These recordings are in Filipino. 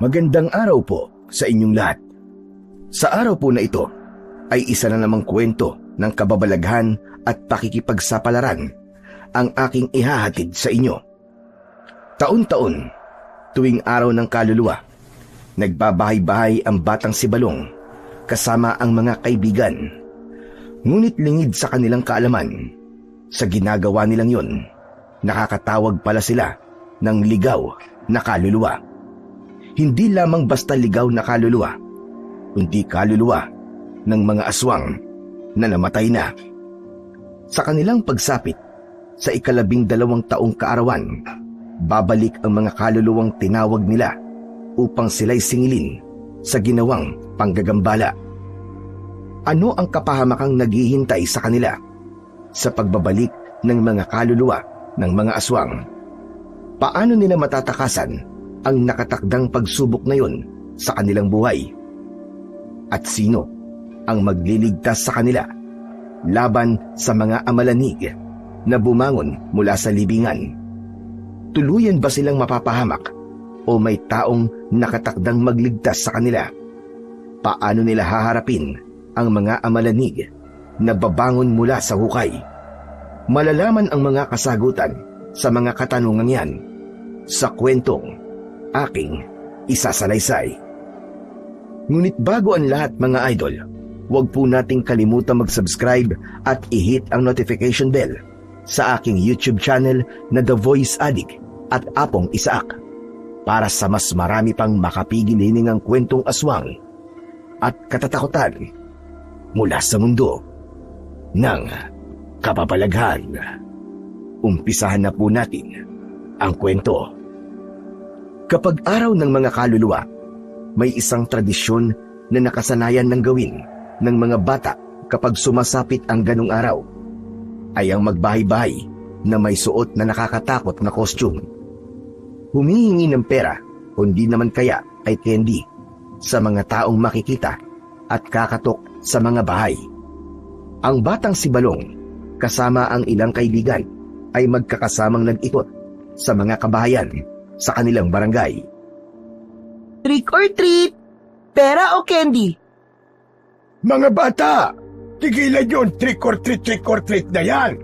Magandang araw po sa inyong lahat. Sa araw po na ito ay isa na namang kwento ng kababalaghan at pakikipagsapalaran ang aking ihahatid sa inyo. Taon-taon, tuwing araw ng kaluluwa, nagbabahay-bahay ang batang si Balong kasama ang mga kaibigan. Ngunit lingid sa kanilang kaalaman, sa ginagawa nilang yun, nakakatawag pala sila ng ligaw na kaluluwa. Hindi lamang basta ligaw na kaluluwa, kundi kaluluwa ng mga aswang na namatay na. Sa kanilang pagsapit sa 12 taong kaarawan, babalik ang mga kaluluwang tinawag nila upang sila'y singilin sa ginawang panggagambala. Ano ang kapahamakang naghihintay sa kanila sa pagbabalik ng mga kaluluwa ng mga aswang? Paano nila matatakasan ang nakatakdang pagsubok na yon sa kanilang buhay? At sino ang magliligtas sa kanila laban sa mga amalanig na bumangon mula sa libingan? Tuluyan ba silang mapapahamak o may taong nakatakdang magligtas sa kanila? Paano nila haharapin ang mga amalanig na babangon mula sa hukay? Malalaman ang mga kasagutan sa mga katanungang yan sa kwentong aking isasalaysay. Ngunit bago ang lahat mga idol, huwag po nating kalimutan mag-subscribe at i-hit ang notification bell sa aking YouTube channel na The Voice Addict at Apong Isaak para sa mas marami pang makapigilingang kwentong aswang at katatakutan mula sa mundo ng kababalaghan. Umpisahan na po natin ang kwento. Kapag araw ng mga kaluluwa, may isang tradisyon na nakasanayan ng gawin ng mga bata kapag sumasapit ang ganong araw, ay ang magbahay-bahay na may suot na nakakatakot na costume. Humihingi ng pera, kundi naman kaya ay candy sa mga taong makikita at kakatok sa mga bahay. Ang batang si Balong kasama ang ilang kaibigan ay magkakasamang nag-ikot sa mga kabahayan sa kanilang barangay. Trick or treat! Pera o candy? Mga bata, tigilan yung trick or treat na yan.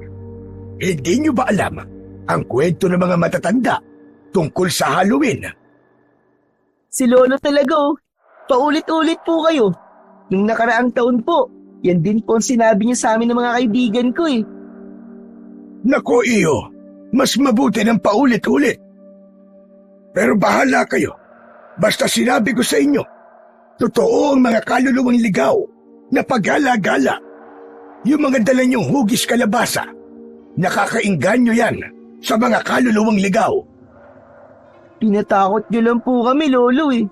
Hindi nyo ba alam ang kwento ng mga matatanda tungkol sa Halloween? Si Lolo talaga oh. Paulit-ulit po kayo. Nung nakaraang taon po, yan din po ang sinabi niya sa amin ng mga kaibigan ko eh. Nako iyo, mas mabuti ng paulit-ulit. Pero bahala kayo. Basta sinabi ko sa inyo, totoo ang mga kaluluwang ligaw na paggala-gala. Yung mga dala niyong hugis kalabasa, nakakainganyo yan sa mga kaluluwang ligaw. Tinatakot niyo lang po kami, Lolo eh.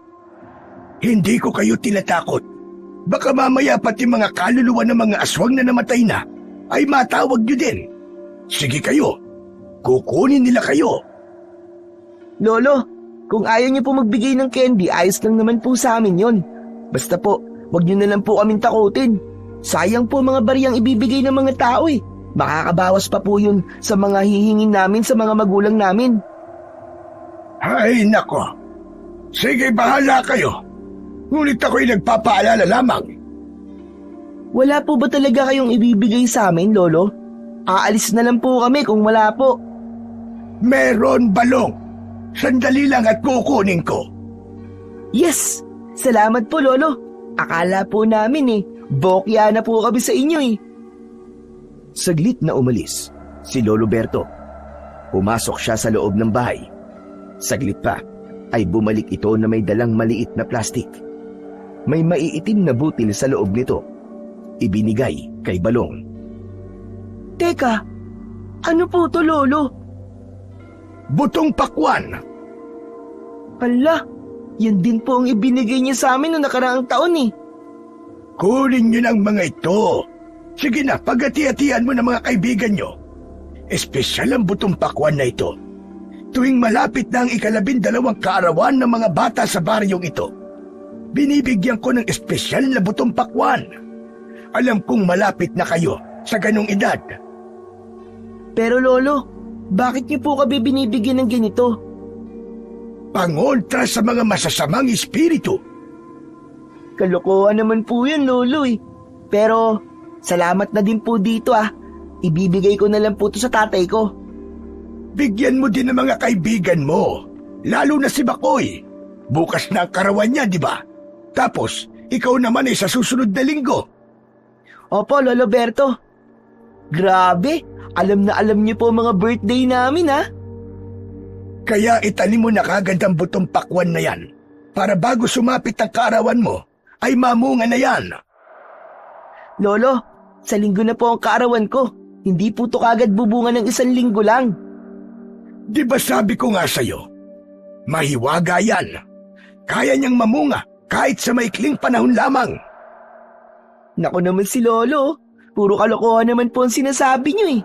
Hindi ko kayo tinatakot. Baka mamaya pati mga kaluluwa ng mga aswang na namatay na ay matawag niyo din. Sige kayo, kukunin nila kayo. Lolo, kung ayaw niyo po magbigay ng candy, ayos lang naman po sa amin yon. Basta po, wag niyo na lang po kaming takutin. Sayang po mga bariyang ibibigay ng mga tao eh. Makakabawas pa po yun sa mga hihingin namin sa mga magulang namin. Ay nako, sige bahala kayo. Ngunit ako'y nagpapaalala lamang. Wala po ba talaga kayong ibibigay sa amin, Lolo? Aalis na lang po kami kung wala po. Meron, Balong. Sandali lang at kukunin ko. Yes! Salamat po, Lolo. Akala po namin bokya na po kami sa inyo eh. Saglit na umalis si Lolo Berto. Pumasok siya sa loob ng bahay. Saglit pa ay bumalik ito na may dalang maliit na plastik. May maiitim na butil sa loob nito. Ibinigay kay Balong. Teka, ano po to, Lolo? Butong pakwan. Hala, yan din po ang ibinigay niya sa amin noong nakaraang taon eh. Kunin niyo ng mga ito. Sige na, pagati-hatian mo ng mga kaibigan niyo. Espesyal ang butong pakwan na ito. Tuwing malapit na ang 12 kaarawan ng mga bata sa baryong ito, binibigyan ko ng espesyal na butong pakwan. Alam kong malapit na kayo sa ganong edad. Pero Lolo, bakit niyo po kami binibigyan ng ganito? pangontra sa mga masasamang espiritu. Kalokohan naman po yun, Lolo eh. Pero, salamat na din po dito ah. Ibibigay ko na lang po to sa tatay ko. Bigyan mo din ng mga kaibigan mo, lalo na si Bakoy. Bukas na ang karawan niya, di ba? Tapos, ikaw naman ay sa susunod na linggo. Opo, Lolo Berto. Grabe, alam na alam niyo po mga birthday namin ah. Kaya itanim mo na kagad ang butong pakwan na yan, para bago sumapit ang kaarawan mo, ay mamunga na yan. Lolo, sa linggo na po ang kaarawan ko. Hindi po to kagad bubunga ng 1 linggo lang. Di ba sabi ko nga sa'yo, mahiwaga yan. Kaya niyang mamunga kahit sa maikling panahon lamang. Naku naman si Lolo, puro kalokohan naman po ang sinasabi niyo eh.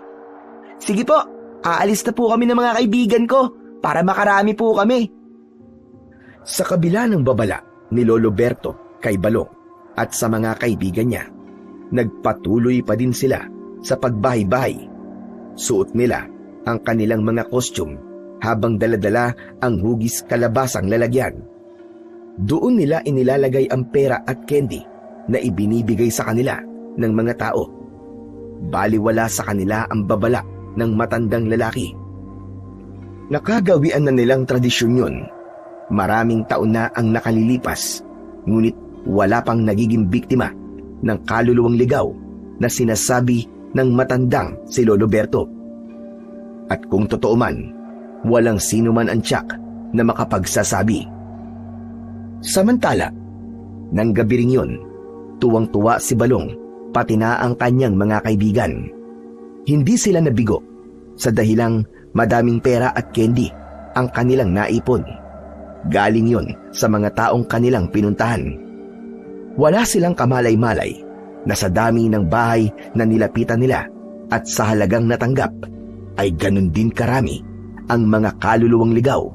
Sige po, aalis na po kami ng mga kaibigan ko para makarami po kami. Sa kabila ng babala ni Lolo Berto kay Balong at sa mga kaibigan niya, nagpatuloy pa din sila sa pagbahay-bahay. Suot nila ang kanilang mga costume habang daladala ang hugis kalabasang lalagyan. Doon nila inilalagay ang pera at candy na ibinibigay sa kanila ng mga tao. Baliwala sa kanila ang babala ng matandang lalaki. Nakagawian na nilang tradisyon yun. Maraming taon na ang nakalilipas, ngunit wala pang nagiging biktima ng kaluluwang ligaw na sinasabi ng matandang si Lolo Berto. At kung totoo man, walang sino man ang tiyak na makapagsasabi. Samantala, nang gabi ring yun, tuwang-tuwa si Balong pati na ang kanyang mga kaibigan. Hindi sila nabigo sa dahilang madaming pera at candy ang kanilang naipon. Galing yun sa mga taong kanilang pinuntahan. Wala silang kamalay-malay na sa dami ng bahay na nilapitan nila at sa halagang natanggap ay ganun din karami ang mga kaluluwang ligaw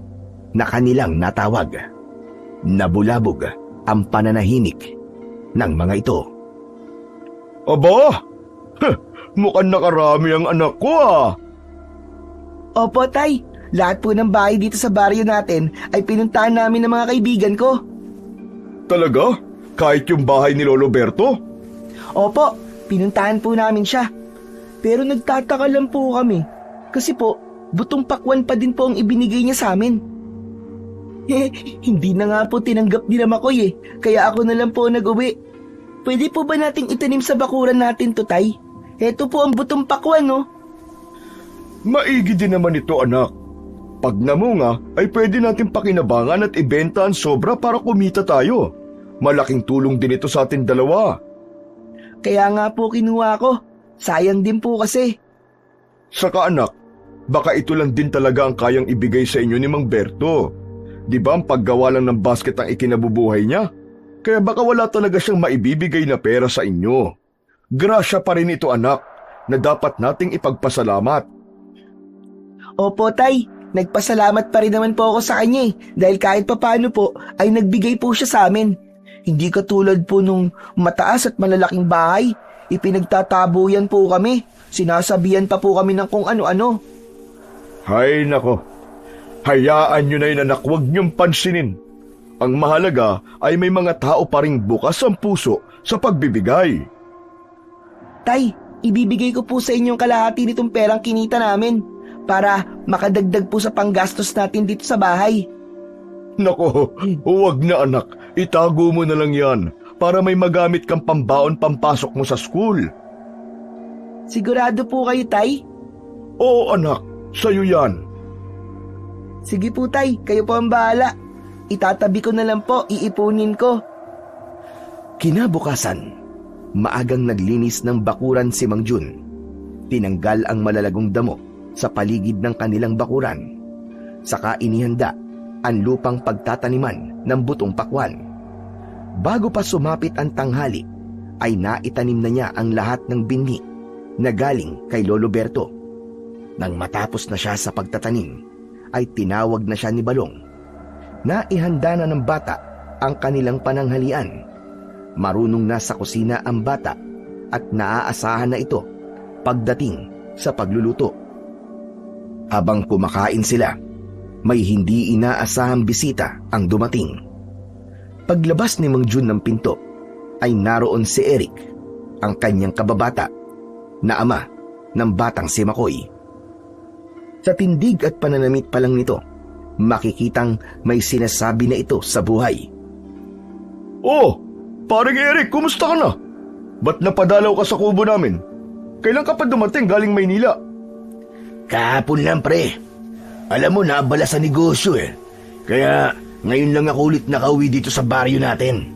na kanilang natawag. Nabulabog ang pananahimik ng mga ito. Aba! Mukhang nakarami ang anak ko ah! Opo, Tay. Lahat po ng bahay dito sa baryo natin ay pinuntahan namin ng mga kaibigan ko. Talaga? Kahit yung bahay ni Lolo Berto? Opo, pinuntahan po namin siya. Pero nagtataka lang po kami. Kasi po, butong pakwan pa din po ang ibinigay niya sa amin. Hindi na nga po tinanggap ni Makoy eh. Kaya ako na lang po nag-uwi. Pwede po ba nating itanim sa bakuran natin to, Tay? Heto po ang butong pakwan, no? Maigi din naman ito, anak. Pag namunga, ay pwede natin pakinabangan at ibenta ang sobra para kumita tayo. Malaking tulong din ito sa atin dalawa. Kaya nga po kinuha ko. Sayang din po kasi. Saka anak, baka ito lang din talaga ang kayang ibigay sa inyo ni Mang Berto. Di ba ang paggawa lang ng basket ang ikinabubuhay niya? Kaya baka wala talaga siyang maibibigay na pera sa inyo. Grasya pa rin ito, anak, na dapat nating ipagpasalamat. Opo, Tay. Nagpasalamat pa rin naman po ako sa kanya dahil kahit papano po ay nagbigay po siya sa amin. Hindi katulad po nung mataas at malalaking bahay. Ipinagtatabuyan po kami. Sinasabihan pa po kami ng kung ano-ano. Hay nako, hayaan nyo na yun, anak, huwag nyong pansinin. Ang mahalaga ay may mga tao pa ring bukas ang puso sa pagbibigay. Tay, ibibigay ko po sa inyong kalahati nitong perang kinita namin para makadagdag po sa panggastos natin dito sa bahay. Nako, huwag na anak, itago mo na lang yan para may magamit kang pambaon pampasok mo sa school. Sigurado po kayo, Tay? Oo anak, sa'yo yan. Sige po, Tay, kayo po ang bahala. Itatabi ko na lang po, iipunin ko. Kinabukasan, maagang naglinis ng bakuran si Mang Jun. Tinanggal ang malalagong damo sa paligid ng kanilang bakuran. Saka inihanda ang lupang pagtataniman ng butong pakwan. Bago pa sumapit ang tanghali, ay naitanim na niya ang lahat ng binhi na galing kay Lolo Berto. Nang matapos na siya sa pagtatanim, ay tinawag na siya ni Balong. Naihanda na ng bata ang kanilang pananghalian. Marunong na sa kusina ang bata at naaasahan na ito pagdating sa pagluluto. Habang kumakain sila, may hindi inaasahang bisita ang dumating. Paglabas ni Mang Jun ng pinto, ay naroon si Eric, ang kanyang kababata, na ama ng batang si Makoy. Sa tindig at pananamit pa lang nito, makikitang may sinasabi na ito sa buhay. Oh, paring Eric, kumusta ka na? Ba't napadalaw ka sa kubo namin? Kailan ka pa dumating galing Maynila? Kahapon lang, pre. Alam mo, naabala sa negosyo eh. Kaya ngayon lang ako ulit nakauwi dito sa baryo natin.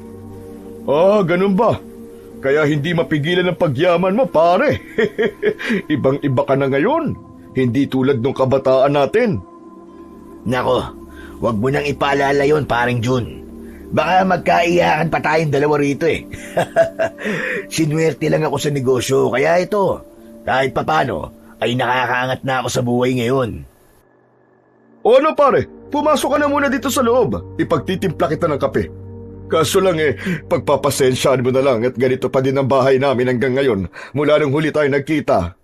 Ah, ganun ba? Kaya hindi mapigilan ang pagyaman mo, pare. Ibang-iba ka na ngayon. Hindi tulad nung kabataan natin. Nako, wag mo nang ipaalala yon, paring Jun. Baka magkaiyakan pa tayong dalawa rito eh. Sinwerte lang ako sa negosyo, kaya ito, kahit papano, ay nakakaangat na ako sa buhay ngayon. O ano pare, pumasok ka na muna dito sa loob. Ipagtitimpla kita ng kape. Kaso lang pagpapasensyaan mo na lang at ganito pa din ang bahay namin hanggang ngayon mula nung huli tayo nagkita.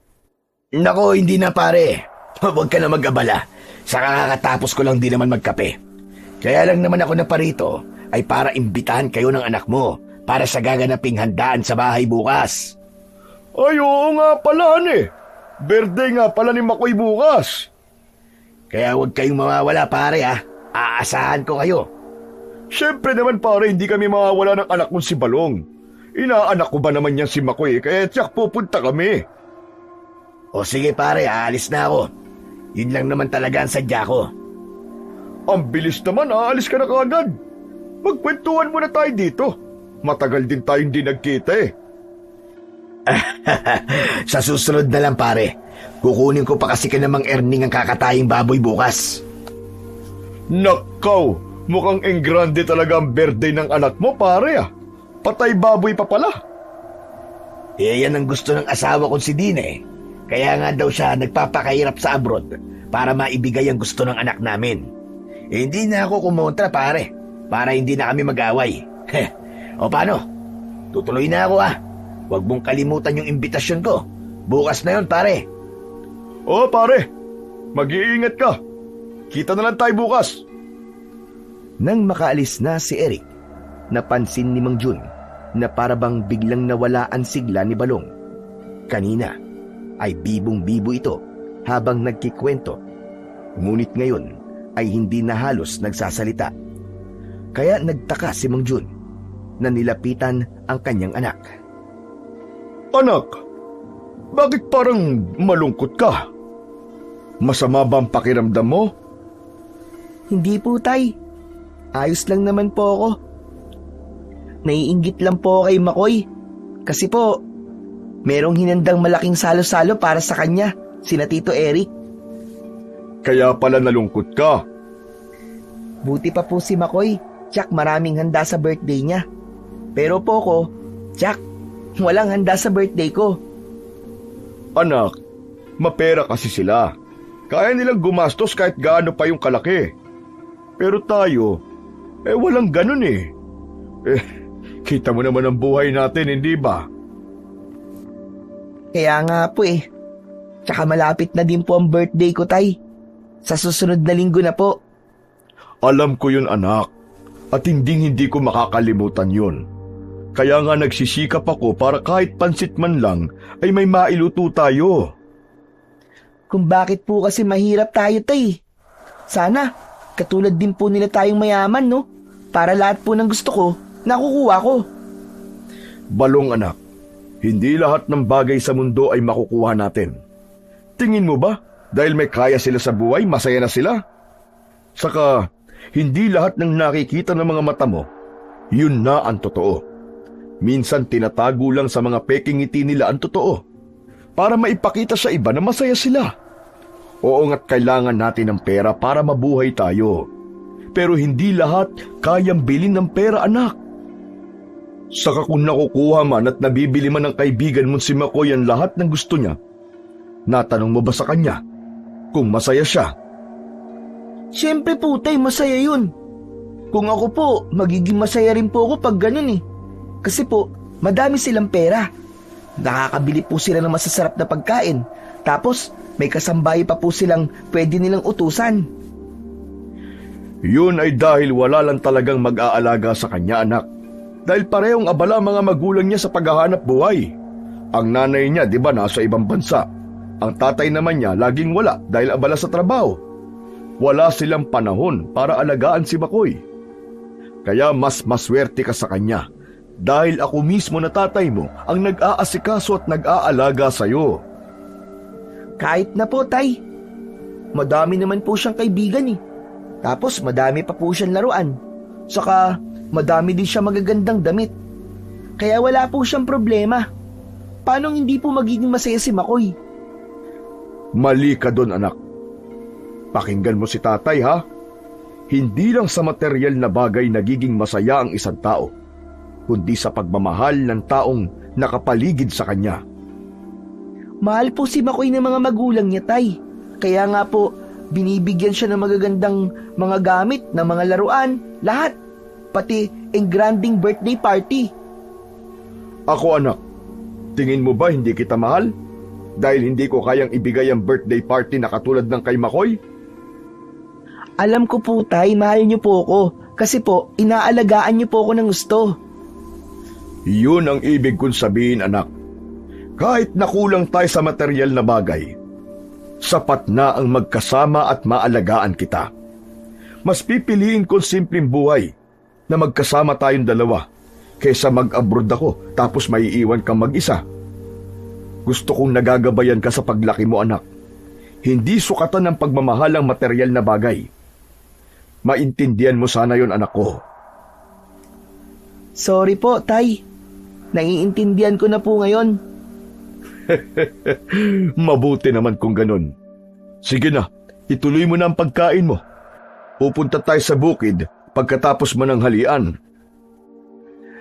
Nako, hindi na pare. Huwag ka na mag-abala. Sa kakatapos ko lang din naman magkape. Kaya lang naman ako na parito ay para imbitahan kayo ng anak mo para sa gaganaping handaan sa bahay bukas. Ay, oo nga pala, Birthday nga pala ni Makoy bukas. Kaya huwag kayong mawawala, pare, ha. Aasahan ko kayo. Siyempre naman, pare, hindi kami mawawala ng anak kong si Balong. Inaanak ko ba naman yan si Makoy, kaya tiyak pupunta kami. O sige, pare, aalis na ako. Yun lang naman talaga ang sadya ko. Ang bilis naman, aalis ka na kaagad. Magkwentuhan muna tayo dito. Matagal din tayong di nagkita Sa susunod na lang, pare. Kukunin ko pa kasi ka namang earning ang kakataying baboy bukas. Nakaw, mukhang enggrande talaga ang birthday ng anak mo, pare. Patay baboy pa pala. Yan ang gusto ng asawa ko si Dine. Kaya nga daw siya nagpapakahirap sa abroad para maibigay ang gusto ng anak namin. Hindi na ako kumontra, pare, para hindi na kami mag-away. O paano? Tutuloy na ako, Huwag mong kalimutan yung imbitasyon ko. Bukas na yon, pare. Oo, pare. Mag-iingat ka. Kita na lang tayo bukas. Nang makaalis na si Eric, napansin ni Mang Jun na parabang biglang nawala ang sigla ni Balong. Kanina ay bibong-bibo ito habang nagkikwento. Ngunit ngayon ay hindi na halos nagsasalita. Kaya nagtaka si Mang Jun na nilapitan ang kanyang anak. Anak, bakit parang malungkot ka? Masama ba ang pakiramdam mo? Hindi po, tay. Ayos lang naman po ako. Naiinggit lang po kay Makoy. Kasi po, merong hinandang malaking salo-salo para sa kanya, sina Tito Eric. Kaya pala nalungkot ka. Buti pa po si Makoy, tsak maraming handa sa birthday niya. Pero po ko, tsak, walang handa sa birthday ko. Anak, mapera kasi sila. Kaya nilang gumastos kahit gaano pa yung kalaki. Pero tayo, walang ganun . Kita mo naman ang buhay natin, hindi ba? Kaya nga po Tsaka malapit na din po ang birthday ko, tay. Sa susunod na linggo na po. Alam ko yun, anak. At hindi ko makakalimutan yun. Kaya nga nagsisikap ako para kahit pansit man lang ay may mailuto tayo. Kung bakit po kasi mahirap tayo, tay. Sana, katulad din po nila tayong mayaman, no? Para lahat po ng gusto ko, nakukuha ko. Balong anak, hindi lahat ng bagay sa mundo ay makukuha natin. Tingin mo ba, dahil may kaya sila sa buhay, masaya na sila? Saka, hindi lahat ng nakikita ng mga mata mo, yun na ang totoo. Minsan tinatago lang sa mga peking ngiti nila ang totoo para maipakita sa iba na masaya sila. Oo nga't kailangan natin ng pera para mabuhay tayo. Pero hindi lahat kayang bilhin ng pera, anak. Saka kung nakukuha man at nabibili man ng kaibigan mong si Makoy ang lahat ng gusto niya, natanong mo ba sa kanya kung masaya siya? Siyempre po, tay, masaya yun. Kung ako po, magiging masaya rin po ako pag ganun Kasi po, madami silang pera. Nakakabili po sila ng masasarap na pagkain. Tapos, may kasambahay pa po silang pwede nilang utusan. Yun ay dahil wala lang talagang mag-aalaga sa kanya, anak. Dahil parehong abala ang mga magulang niya sa paghahanap buhay. Ang nanay niya, di ba, nasa ibang bansa. Ang tatay naman niya laging wala dahil abala sa trabaho. Wala silang panahon para alagaan si Makoy. Kaya mas maswerte ka sa kanya dahil ako mismo na tatay mo ang nag-aasikaso at nag-aalaga sa'yo. Kahit na po, Tay. Madami naman po siyang kaibigan eh. Tapos madami pa po siyang laruan. Saka madami din siya magagandang damit. Kaya wala po siyang problema. Paano hindi po magiging masaya si Makoy? Mali ka doon, anak. Pakinggan mo si tatay, ha? Hindi lang sa materyal na bagay nagiging masaya ang isang tao, kundi sa pagmamahal ng taong nakapaligid sa kanya. Mahal po si Makoy ng mga magulang niya, Tay. Kaya nga po, binibigyan siya ng magagandang mga gamit, ng mga laruan, lahat. Pati engranding birthday party. Ako, anak, tingin mo ba hindi kita mahal? Dahil hindi ko kayang ibigay ang birthday party na katulad ng kay Makoy? Alam ko po, Tay, mahal niyo po ako. Kasi po, inaalagaan niyo po ako ng gusto. Yun ang ibig kong sabihin, anak. Kahit nakulang tayo sa materyal na bagay, sapat na ang magkasama at maalagaan kita. Mas pipiliin kong simpleng buhay na magkasama tayong dalawa kaysa mag-abroad ako tapos maiiwan kang mag-isa. Gusto kong nagagabayan ka sa paglaki mo, anak. Hindi sukatan ng pagmamahal ang materyal na bagay. Maintindihan mo sana yon, anak ko. Sorry po, Tay. Naiintindihan ko na po ngayon. Mabuti naman kung ganun. Sige na, ituloy mo na ang pagkain mo. Pupunta tayo sa bukid pagkatapos mo ng halian.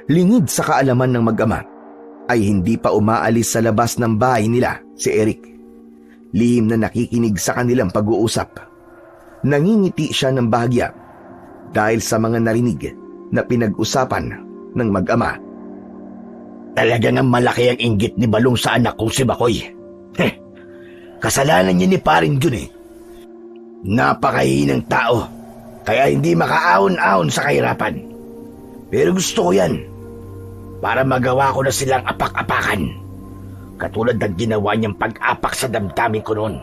Lingid sa kaalaman ng mag-ama, ay hindi pa umaalis sa labas ng bahay nila si Eric. Lihim na nakikinig sa kanilang pag-uusap. Nangingiti siya ng bahagya dahil sa mga narinig na pinag-usapan ng mag-ama. Talaga nga malaki ang inggit ni Balong sa anak kong si Makoy. Kasalanan niya ni Paring Jun eh. Napakahinang tao, kaya hindi makaahon-ahon sa kahirapan. Pero gusto ko yan, para magawa ko na silang apak-apakan. Katulad ng ginawa niyang pag-apak sa damdamin ko noon.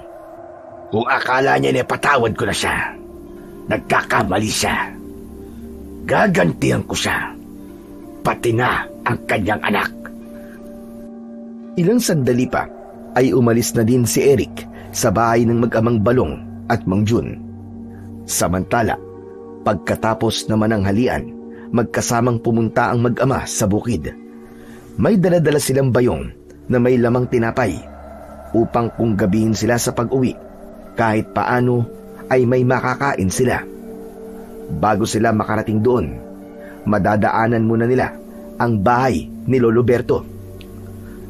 Kung akala niya na patawad ko na siya, nagkakamali siya. Gagantihan ko siya, pati na ang kanyang anak. Ilang sandali pa ay umalis na din si Eric sa bahay ng mag-amang Balong at Mang Jun. Samantala, pagkatapos naman ng halian, magkasamang pumunta ang mag-ama sa bukid. May dala-dala silang bayong na may lamang tinapay upang kung gabihin sila sa pag-uwi, kahit paano ay may makakain sila. Bago sila makarating doon, madadaanan muna nila ang bahay ni Lolo Berto.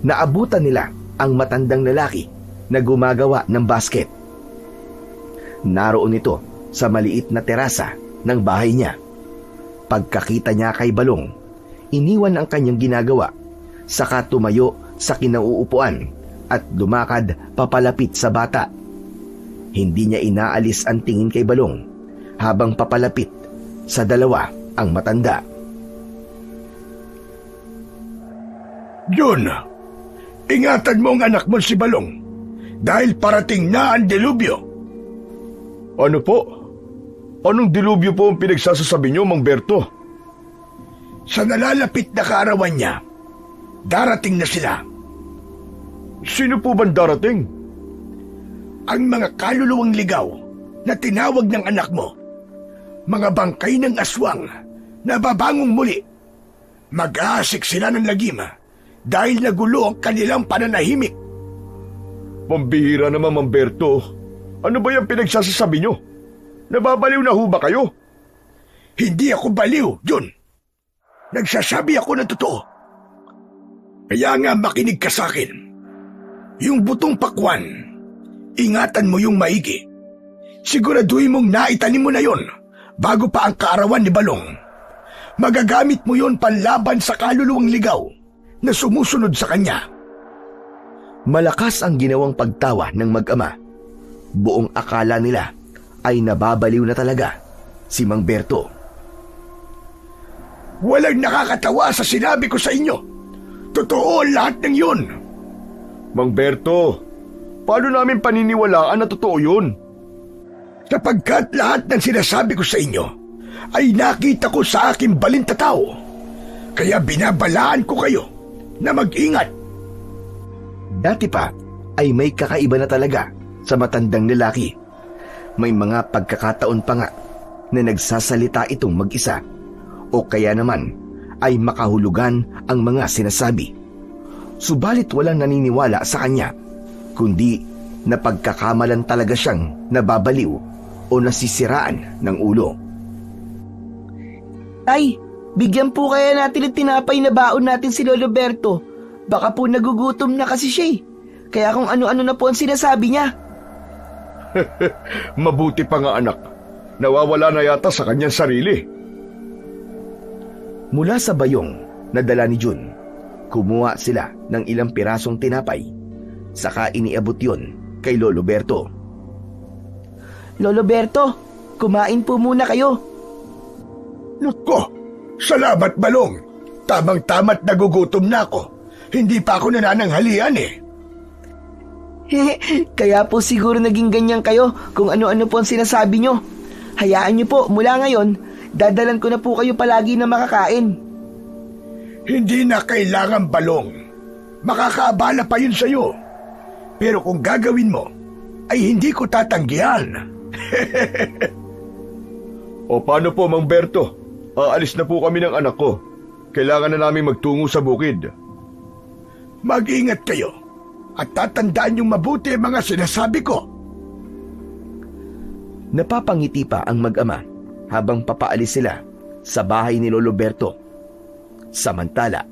Naabutan nila ang matandang lalaki na gumagawa ng basket. Naroon ito sa maliit na terasa ng bahay niya. Pagkakita niya kay Balong, iniwan ang kanyang ginagawa, saka tumayo sa kinauupuan at lumakad papalapit sa bata. Hindi niya inaalis ang tingin kay Balong habang papalapit sa dalawa ang matanda. Jun, ingatan mo ang anak mo si Balong dahil parating na ang delubyo. Ano po? Anong dilubyo po ang pinagsasasabi niyo, Mang Berto? Sa nalalapit na kaarawan niya, darating na sila. Sino po bang darating? Ang mga kaluluwang ligaw na tinawag ng anak mo, mga bangkay ng aswang na babangong muli. Mag-aasik sila ng lagim dahil nagulo ang kanilang pananahimik. Pambihira naman, Mang Berto. Ano ba yung pinagsasasabi niyo? Nababaliw na ho ba kayo? Hindi ako baliw, Jun. Nagsasabi ako ng totoo. Kaya nga makinig ka sa akin. Yung butong pakwan, ingatan mo yung maigi. Siguraduhin mong naitanim mo na yon bago pa ang kaarawan ni Balong. Magagamit mo yon panlaban sa kaluluwang ligaw na sumusunod sa kanya. Malakas ang ginawang pagtawa ng mag-ama. Buong akala nila ay nababaliw na talaga si Mang Berto. Walang nakakatawa sa sinabi ko sa inyo. Totoo lahat ng yun. Mang Berto, paano namin paniniwalaan na totoo yun? Sapagkat lahat ng sinasabi ko sa inyo ay nakita ko sa aking balintataw. Kaya binabalaan ko kayo na mag-ingat. Dati pa ay may kakaiba na talaga sa matandang lalaki. May mga pagkakataon pa nga na nagsasalita itong mag-isa o kaya naman ay makahulugan ang mga sinasabi. Subalit walang naniniwala sa kanya, kundi napagkakamalan talaga siyang nababaliw o nasisiraan ng ulo. Tay, bigyan po kaya natin ng tinapay na baon natin si Lolo Berto. Baka po nagugutom na kasi siya eh. Kaya kung ano-ano na po ang sinasabi niya. Mabuti pa nga anak, nawawala na yata sa kanyang sarili. Mula sa bayong na dala ni Jun, kumuha sila ng ilang pirasong tinapay. Saka iniabot yon kay Lolo Berto. Lolo Berto, kumain po muna kayo. Naku, salamat Balong. Tamang-tama't nagugutom na ako. Hindi pa ako nanananghalian eh. Kaya po siguro naging ganyan kayo kung ano-ano po ang sinasabi nyo. Hayaan nyo po, mula ngayon, dadalan ko na po kayo palagi na makakain. Hindi na kailangan Balong. Makakaabala pa yun sa'yo. Pero kung gagawin mo, ay hindi ko tatanggihan. O paano po, Mang Berto? Aalis na po kami ng anak ko. Kailangan na namin magtungo sa bukid. Mag-ingat kayo at tatandaan yung mabuti ang mga sinasabi ko. Napapangiti pa ang mag-ama habang papaalis sila sa bahay ni Lolo Berto. Samantala,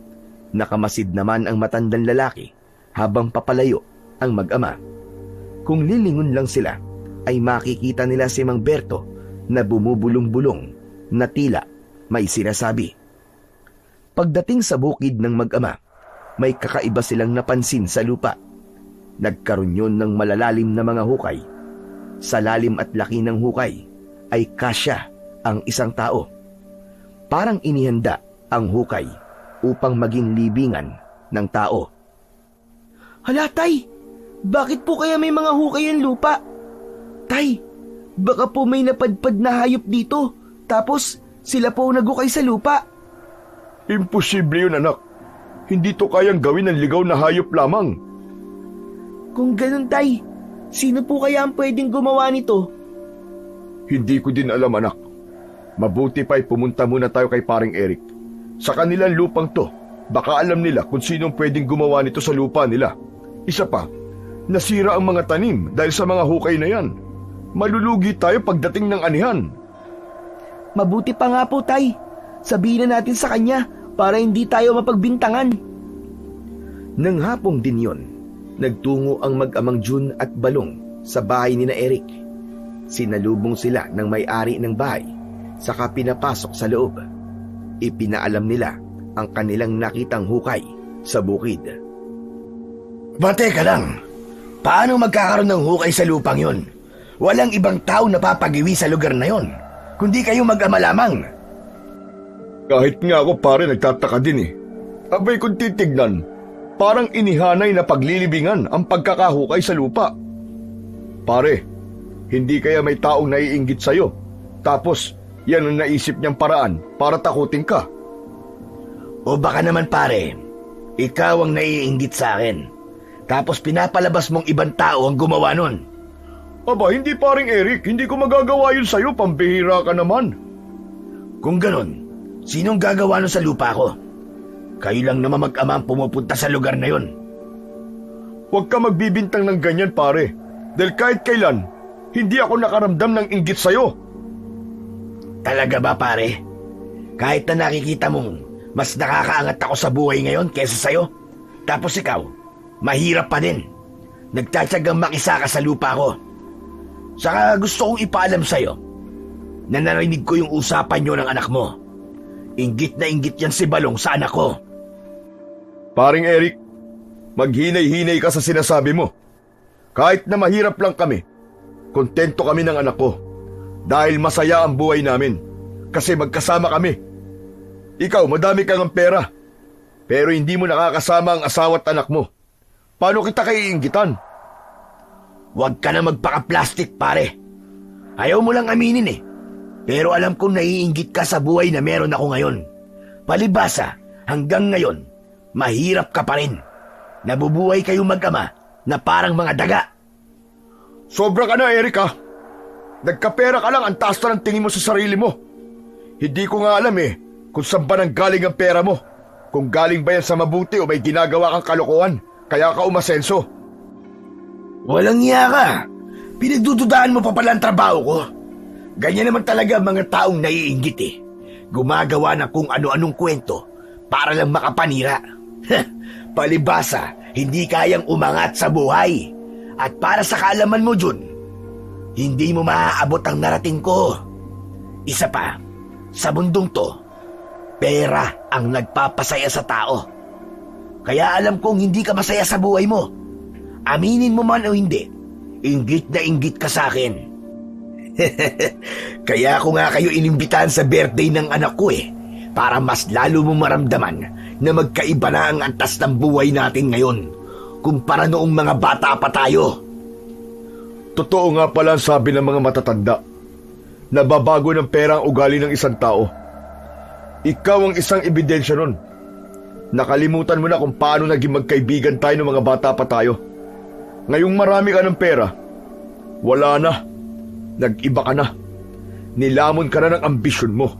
nakamasid naman ang matandang lalaki habang papalayo ang mag-ama. Kung lilingon lang sila, ay makikita nila si Mang Berto na bumubulong-bulong na tila may sinasabi. Pagdating sa bukid ng mag-ama, may kakaiba silang napansin sa lupa. Nagkaroon yun ng malalalim na mga hukay. Sa lalim at laki ng hukay ay kasya ang isang tao. Parang inihanda ang hukay upang maging libingan ng tao. Hala, Tay! Bakit po kaya may mga hukay ang lupa? Tay, baka po may napadpad na hayop dito, tapos sila po nagukay sa lupa. Imposible yun, anak. Hindi to kayang gawin ng ligaw na hayop lamang. Kung ganun, Tay, sino po kaya ang pwedeng gumawa nito? Hindi ko din alam, anak. Mabuti pa'y pumunta muna tayo kay paring Eric. Sa kanilang lupang to, baka alam nila kung sinong pwedeng gumawa nito sa lupa nila. Isa pa, nasira ang mga tanim dahil sa mga hukay na yan. Malulugi tayo pagdating ng anihan. Mabuti pa nga po, Tay. Sabihin na natin sa kanya para hindi tayo mapagbintangan. Nang hapong din yon, nagtungo ang mag-amang Jun at Balong sa bahay ni na Eric. Sinalubong sila ng may-ari ng bahay, saka pinapasok sa loob. Ipinaalam nila ang kanilang nakitang hukay sa bukid. Teka lang, paano magkakaroon ng hukay sa lupang yon? Walang ibang tao na papagiwi sa lugar na yon, kundi kayo mag-ama lamang. Kahit nga ako pare nagtataka din eh. Abay kung titignan, parang inihanay na paglilibingan ang pagkakahukay sa lupa. Pare, hindi kaya may taong naiinggit sa'yo, tapos yan ang naisip niyang paraan para takutin ka. O baka naman pare, ikaw ang naiinggit sa akin, tapos pinapalabas mong ibang tao ang gumawa nun. Aba, hindi paring Eric, hindi ko magagawa yun sa'yo, pambihira ka naman. Kung ganon, sinong gagawa nun sa lupa ko? Kayo lang naman mag-ama ang pumupunta sa lugar na yon. Huwag ka magbibintang ng ganyan pare, dahil kahit kailan, hindi ako nakaramdam ng inggit sa'yo. Talaga ba pare? Kahit na nakikita mong mas nakakaangat ako sa buhay ngayon kaysa sa'yo, tapos ikaw, mahirap pa din. Nagtatsagang makisaka sa lupa ko. Saka gusto kong ipaalam sa'yo na narinig ko yung usapan nyo ng anak mo. Inggit na inggit yan si Balong sa anak ko. Paring Eric, maghinay-hinay ka sa sinasabi mo. Kahit na mahirap lang kami, kontento kami ng anak ko. Dahil masaya ang buhay namin. Kasi magkasama kami. Ikaw, madami kang ang pera. Pero hindi mo nakakasama ang asawa at anak mo. Paano kita kaiinggitan? Huwag ka na magpaka-plastic, pare. Ayaw mo lang aminin eh. Pero alam kong naiinggit ka sa buhay na meron ako ngayon. Palibasa, hanggang ngayon, mahirap ka pa rin. Nabubuhay kayong mag-ama na parang mga daga. Sobra ka na, Eric, ha? Nagkapera ka lang, ang taas na ng tingin mo sa sarili mo. Hindi ko nga alam kung saan ba nang galing ang pera mo. Kung galing ba yan sa mabuti o may ginagawa kang kalokohan, kaya ka umasenso. Walang iya ka. Pinagdududaan mo pa pala ang trabaho ko. Ganyan naman talaga ang mga taong naiinggit eh. Gumagawa ng kung ano-anong kwento para lang makapanira. Palibasa, hindi kayang umangat sa buhay. At para sa kaalaman mo, Jun, hindi mo maaabot ang narating ko. Isa pa, sa mundong to, pera ang nagpapasaya sa tao. Kaya alam kong hindi ka masaya sa buhay mo. Aminin mo man o hindi, inggit na inggit ka sa akin. Kaya ako nga kayo inimbitahan sa birthday ng anak ko para mas lalo mo maramdaman na magkaiba na ang antas ng buhay natin ngayon kumpara noong mga bata pa tayo. Totoo nga pala ang sabi ng mga matatanda. Nababago ng pera ang ugali ng isang tao. Ikaw ang isang ebidensya nun. Nakalimutan mo na kung paano naging magkaibigan tayo ng mga bata pa tayo. Ngayong marami ka ng pera, wala na. Nag-iba ka na. Nilamon ka na ng ambisyon mo.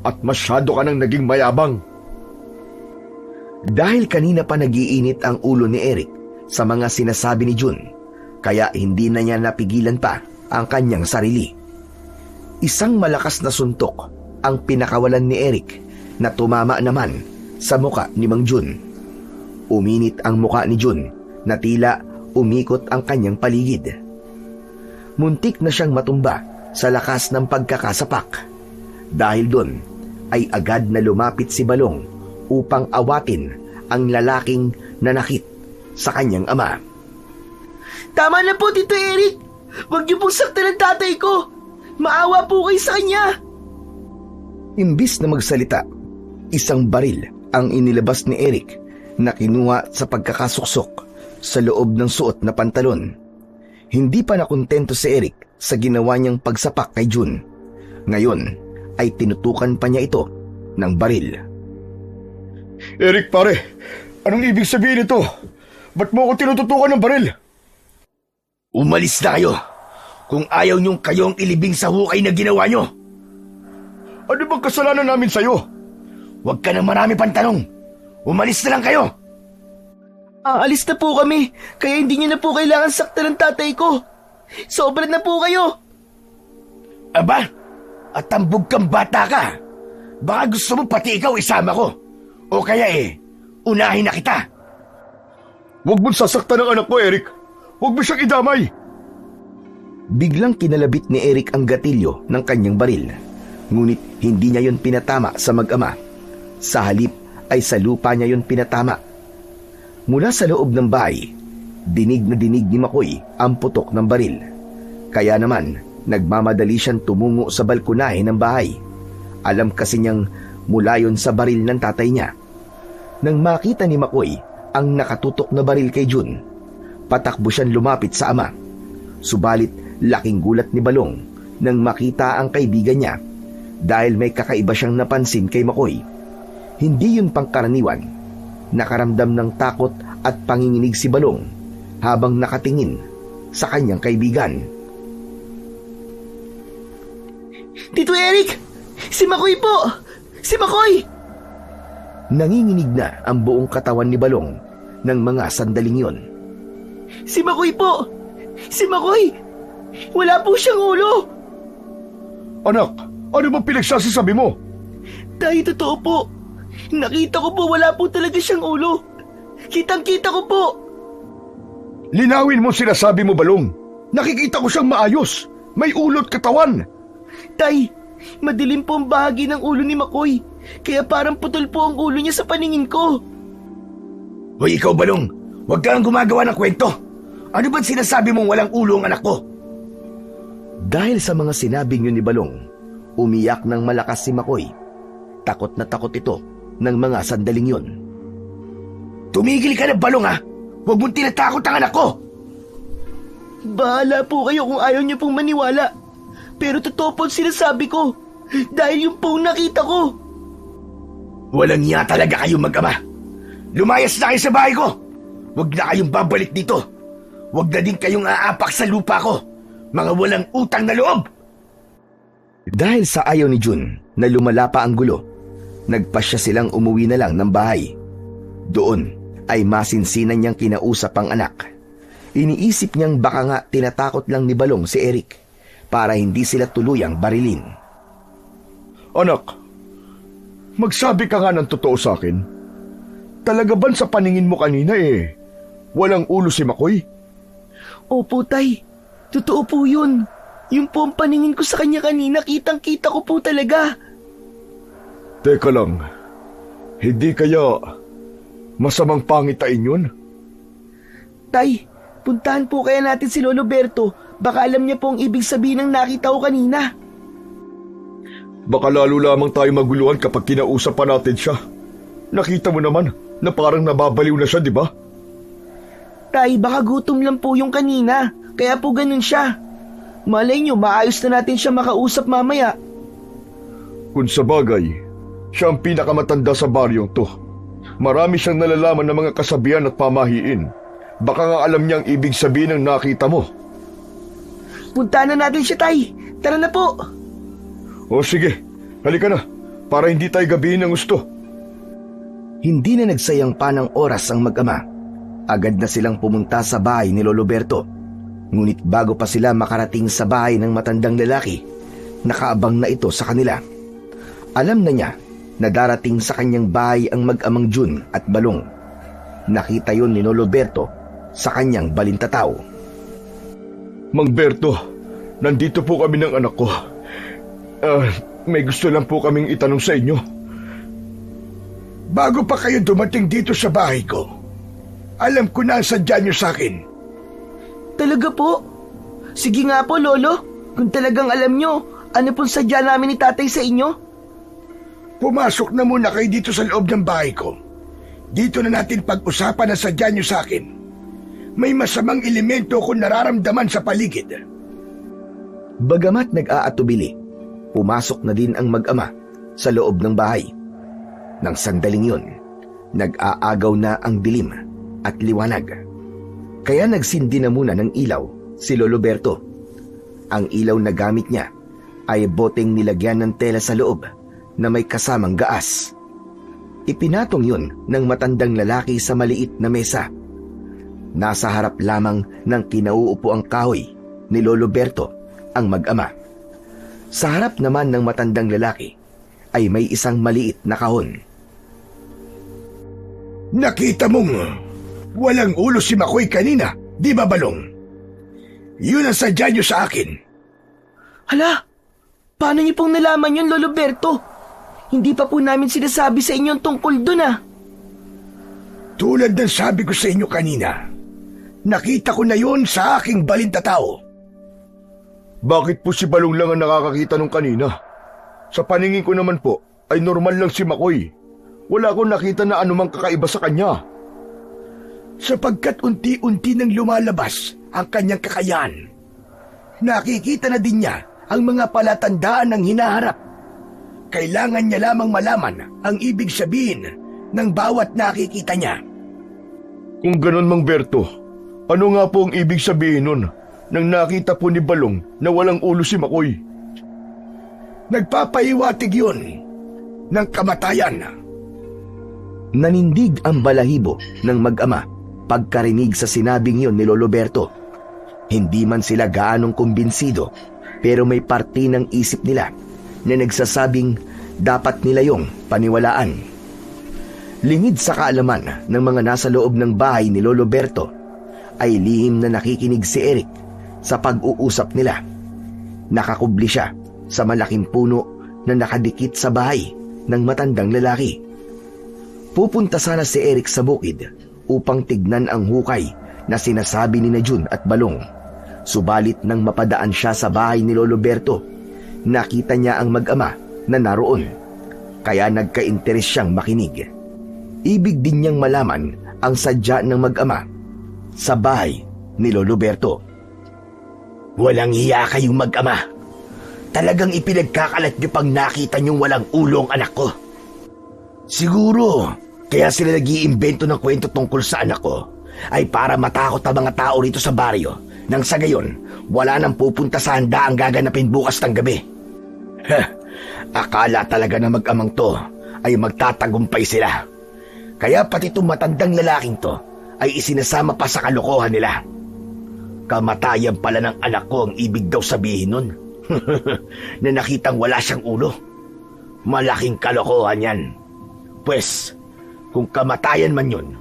At masyado ka nang naging mayabang. Dahil kanina pa nagiinit ang ulo ni Eric sa mga sinasabi ni Jun, kaya hindi na niya napigilan pa ang kanyang sarili. Isang malakas na suntok ang pinakawalan ni Eric na tumama naman sa muka ni Mang Jun. Uminit ang muka ni Jun na tila umikot ang kanyang paligid. Muntik na siyang matumba sa lakas ng pagkakasapak. Dahil doon ay agad na lumapit si Balong upang awatin ang lalaking nanakit sa kanyang ama. Tama na po, Tito Eric. Huwag niyo pong saktan ang tatay ko. Maawa po kayo sa kanya. Imbis na magsalita, isang baril ang inilabas ni Eric na kinuha sa pagkakasuksok sa loob ng suot na pantalon. Hindi pa nakontento si Eric sa ginawa niyang pagsapak kay Jun. Ngayon ay tinutukan pa niya ito ng baril. Eric, pare, anong ibig sabihin nito? Ba't mo ako tinututukan ng baril? Umalis na kayo kung ayaw niyong kayong ilibing sa hukay na ginawa niyo. Ano bang kasalanan namin sa'yo? Huwag ka na marami pang tanong. Umalis na lang kayo. Aalis na po kami, kaya hindi niyo na po kailangan saktan ng tatay ko. Sobra na po kayo. Aba, at tambog kang bata ka. Baka gusto mo pati ikaw isama ko. O kaya unahin na kita. Huwag mong sasaktan ang anak ko, Eric. Huwag mo siyang idamay. Biglang kinalabit ni Eric ang gatilyo ng kanyang baril. Ngunit hindi niya yon pinatama sa mag-ama. Sa halip ay sa lupa niya yon pinatama. Mula sa loob ng bahay, dinig na dinig ni Makoy ang putok ng baril. Kaya naman, nagmamadali siyang tumungo sa balkonahe ng bahay. Alam kasi niyang mula yon sa baril ng tatay niya. Nang makita ni Makoy ang nakatutok na baril kay Jun, patakbo siyang lumapit sa ama. Subalit laking gulat ni Balong nang makita ang kaibigan niya dahil may kakaiba siyang napansin kay Makoy. Hindi yun pangkaraniwan. Nakaramdam ng takot at panginginig si Balong habang nakatingin sa kanyang kaibigan. Tito Eric! Si Makoy po! Si Makoy! Nanginginig na ang buong katawan ni Balong ng mga sandaling yon. Si Makoy po! Si Makoy! Wala po siyang ulo! Anak, ano bang pinagsasasabi mo? Tay, totoo po. Nakita ko po wala po talaga siyang ulo. Kitang-kita ko po. Linawin mo sinasabi mo, Balong. Nakikita ko siyang maayos. May ulot katawan. Tay, madilim po ang bahagi ng ulo ni Makoy. Kaya parang putol po ang ulo niya sa paningin ko. Hoy, ikaw, Balong. Huwag kang gumagawa ng kwento. Ano ba't sinasabi mong walang ulo ang anak ko? Dahil sa mga sinabing yun ni Balong, umiyak ng malakas si Makoy. Takot na takot ito ng mga sandaling yun. Tumigil ka na, Balong, ha? Huwag mong tinatakot ang anak ko! Bahala po kayo kung ayaw niyo pong maniwala. Pero totoo po ang sinasabi ko. Dahil yung pong nakita ko. Walang iya talaga kayong mag-ama. Lumayas na kayo sa bahay ko. Huwag na kayong babalik dito. Huwag na din kayong aapak sa lupa ko. Mga walang utang na loob. Dahil sa ayaw ni Jun na lumala pa ang gulo, nagpasya silang umuwi na lang ng bahay. Doon ay masinsinan niyang kinausap ang anak. Iniisip niyang baka nga tinatakot lang ni Balong si Eric para hindi sila tuluyang barilin. Anak, magsabi ka nga ng totoo sa akin. Talaga ba sa paningin mo kanina walang ulo si Makoy? Opo, Tay. Totoo po yun. Yung po ang paningin ko sa kanya kanina, kitang-kita ko po talaga. Teka lang, hindi kaya masamang pangitain yun? Tay, puntahan po kaya natin si Lolo Berto. Baka alam niya po ang ibig sabihin ng nakita ko kanina. Baka lalo lamang tayo maguluhan kapag kinausap pa natin siya. Nakita mo naman na parang nababaliw na siya, di ba? Tay, baka gutom lang po yung kanina. Kaya po ganun siya. Malay nyo, maayos na natin siya makausap mamaya. Kung sa bagay, siya ang pinakamatanda sa baryong to. Marami siyang nalalaman ng mga kasabihan at pamahiin. Baka nga alam niya ang ibig sabihin ng nakita mo. Puntahan na natin siya, Tay. Tara na po. O sige, halika na, para hindi tayo gabihin ng gusto. Hindi na nagsayang pa ng oras ang mag-ama. Agad na silang pumunta sa bahay ni Lolo Berto. Ngunit bago pa sila makarating sa bahay ng matandang lalaki, nakaabang na ito sa kanila. Alam na niya na darating sa kanyang bahay ang mag-amang Jun at Balong. Nakita yun ni Lolo Berto sa kanyang balintataw. Mang Berto, nandito po kami ng anak ko. May gusto lang po kaming itanong sa inyo. Bago pa kayo dumating dito sa bahay ko, alam ko na ang sadya niyo sa akin. Talaga po? Sige nga po, Lolo. Kung talagang alam nyo, ano pong sadya namin ni Tatay sa inyo? Pumasok na muna kayo dito sa loob ng bahay ko. Dito na natin pag-usapan ang sadya niyo sa akin. May masamang elemento akong nararamdaman sa paligid. Bagamat nag-aatubili, pumasok na din ang mag-ama sa loob ng bahay. Nang sandaling yun, nag-aagaw na ang dilim at liwanag. Kaya nagsindi na muna ng ilaw si Lolo Berto. Ang ilaw na gamit niya ay boteng nilagyan ng tela sa loob na may kasamang gaas. Ipinatong yun ng matandang lalaki sa maliit na mesa. Nasa harap lamang ng kinauupo ang kahoy ni Lolo Berto ang mag-ama. Sa harap naman ng matandang lalaki ay may isang maliit na kahon. Nakita mong walang ulo si Makoy kanina, di ba, Balong? Yun ang sadya niyo sa akin. Hala, paano niyo pong nalaman yun, Lolo Berto? Hindi pa po namin sinasabi sa inyo tungkol dun, ah. Tulad ng sabi ko sa inyo kanina, nakita ko na yun sa aking balintataw. Bakit po si Balong lang ang nakakakita nung kanina? Sa paningin ko naman po, ay normal lang si Makoy. Wala akong nakita na anumang kakaiba sa kanya. Sapagkat unti-unti nang lumalabas ang kanyang kakayahan. Nakikita na din niya ang mga palatandaan ng hinaharap. Kailangan niya lamang malaman ang ibig sabihin ng bawat nakikita niya. Kung ganon, Mang Berto, ano nga po ang ibig sabihin nun nang nakita po ni Balong na walang ulo si Makoy? Nagpapahiwatig yun ng kamatayan. Nanindig ang balahibo ng mag-ama pagkarinig sa sinabing yon ni Lolo Berto. Hindi man sila gaanong kumbinsido, pero may parte ng isip nila na nagsasabing dapat nila yung paniwalaan. Lingid sa kaalaman ng mga nasa loob ng bahay ni Lolo Berto, ay lihim na nakikinig si Eric sa pag-uusap nila. Nakakubli siya sa malaking puno na nakadikit sa bahay ng matandang lalaki. Pupunta sana si Eric sa bukid upang tignan ang hukay na sinasabi ni Jun at Balong. Subalit nang mapadaan siya sa bahay ni Lolo Berto, nakita niya ang mag-ama na naroon. Kaya nagka-interes siyang makinig. Ibig din niyang malaman ang sadya ng mag-ama sa bahay ni Lolo Berto. Walang hiya kayong mag-ama. Talagang ipinagkakalat niyo pang nakita niyong walang ulo ang anak ko. Siguro, kaya sila nag-iimbento ng kwento tungkol sa anak ko ay para matakot ang mga tao rito sa baryo nang sa gayon, wala nang pupunta sa handa ang gaganapin bukas ng gabi. Akala talaga na mag-amang to ay magtatagumpay sila. Kaya pati itong matandang lalaking to ay isinasama pa sa kalokohan nila. Kamatayan pala ng anak ko ang ibig daw sabihin nun. Na nakitang wala siyang ulo. Malaking kalokohan yan. Pwes, kung kamatayan man yun,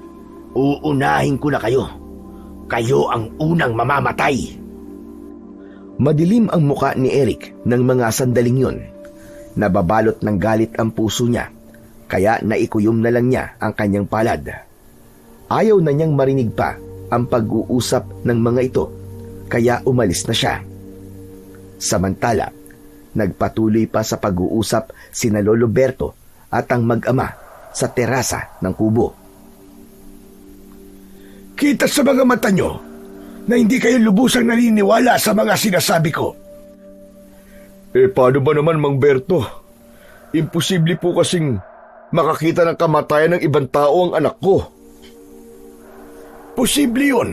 uunahin ko na kayo. Kayo ang unang mamamatay. Madilim ang muka ni Eric ng mga sandaling yun. Nababalot ng galit ang puso niya, kaya naikuyom na lang niya ang kanyang palad. Ayaw na niyang marinig pa ang pag-uusap ng mga ito, kaya umalis na siya. Samantala, nagpatuloy pa sa pag-uusap sina Lolo Berto at ang mag-ama sa terasa ng kubo. Kita sa mga mata nyo na hindi kayo lubusang naniniwala sa mga sinasabi ko. Paano ba naman, Mang Berto? Imposible po kasing makakita ng kamatayan ng ibang tao ang anak ko. Posible yun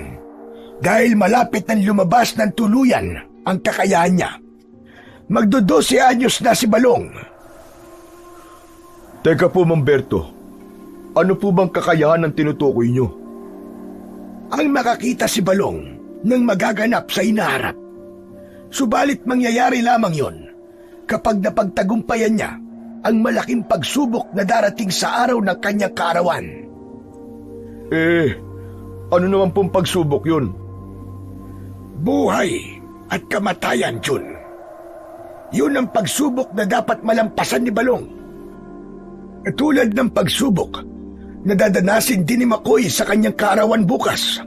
dahil malapit nang lumabas ng tuluyan ang kakayahan niya. Magdo-12 anyos na si Balong. Teka po, Mang Berto. Ano po bang kakayahan ng tinutukoy nyo? Ang makakita si Balong nang magaganap sa inaharap. Subalit mangyayari lamang yon kapag napagtagumpayan niya ang malaking pagsubok na darating sa araw ng kanyang kaarawan. Ano naman pong pagsubok yun? Buhay at kamatayan, Jun. Yun ang pagsubok na dapat malampasan ni Balong. Tulad ng pagsubok na dadanasin din ni Makoy sa kanyang kaarawan bukas.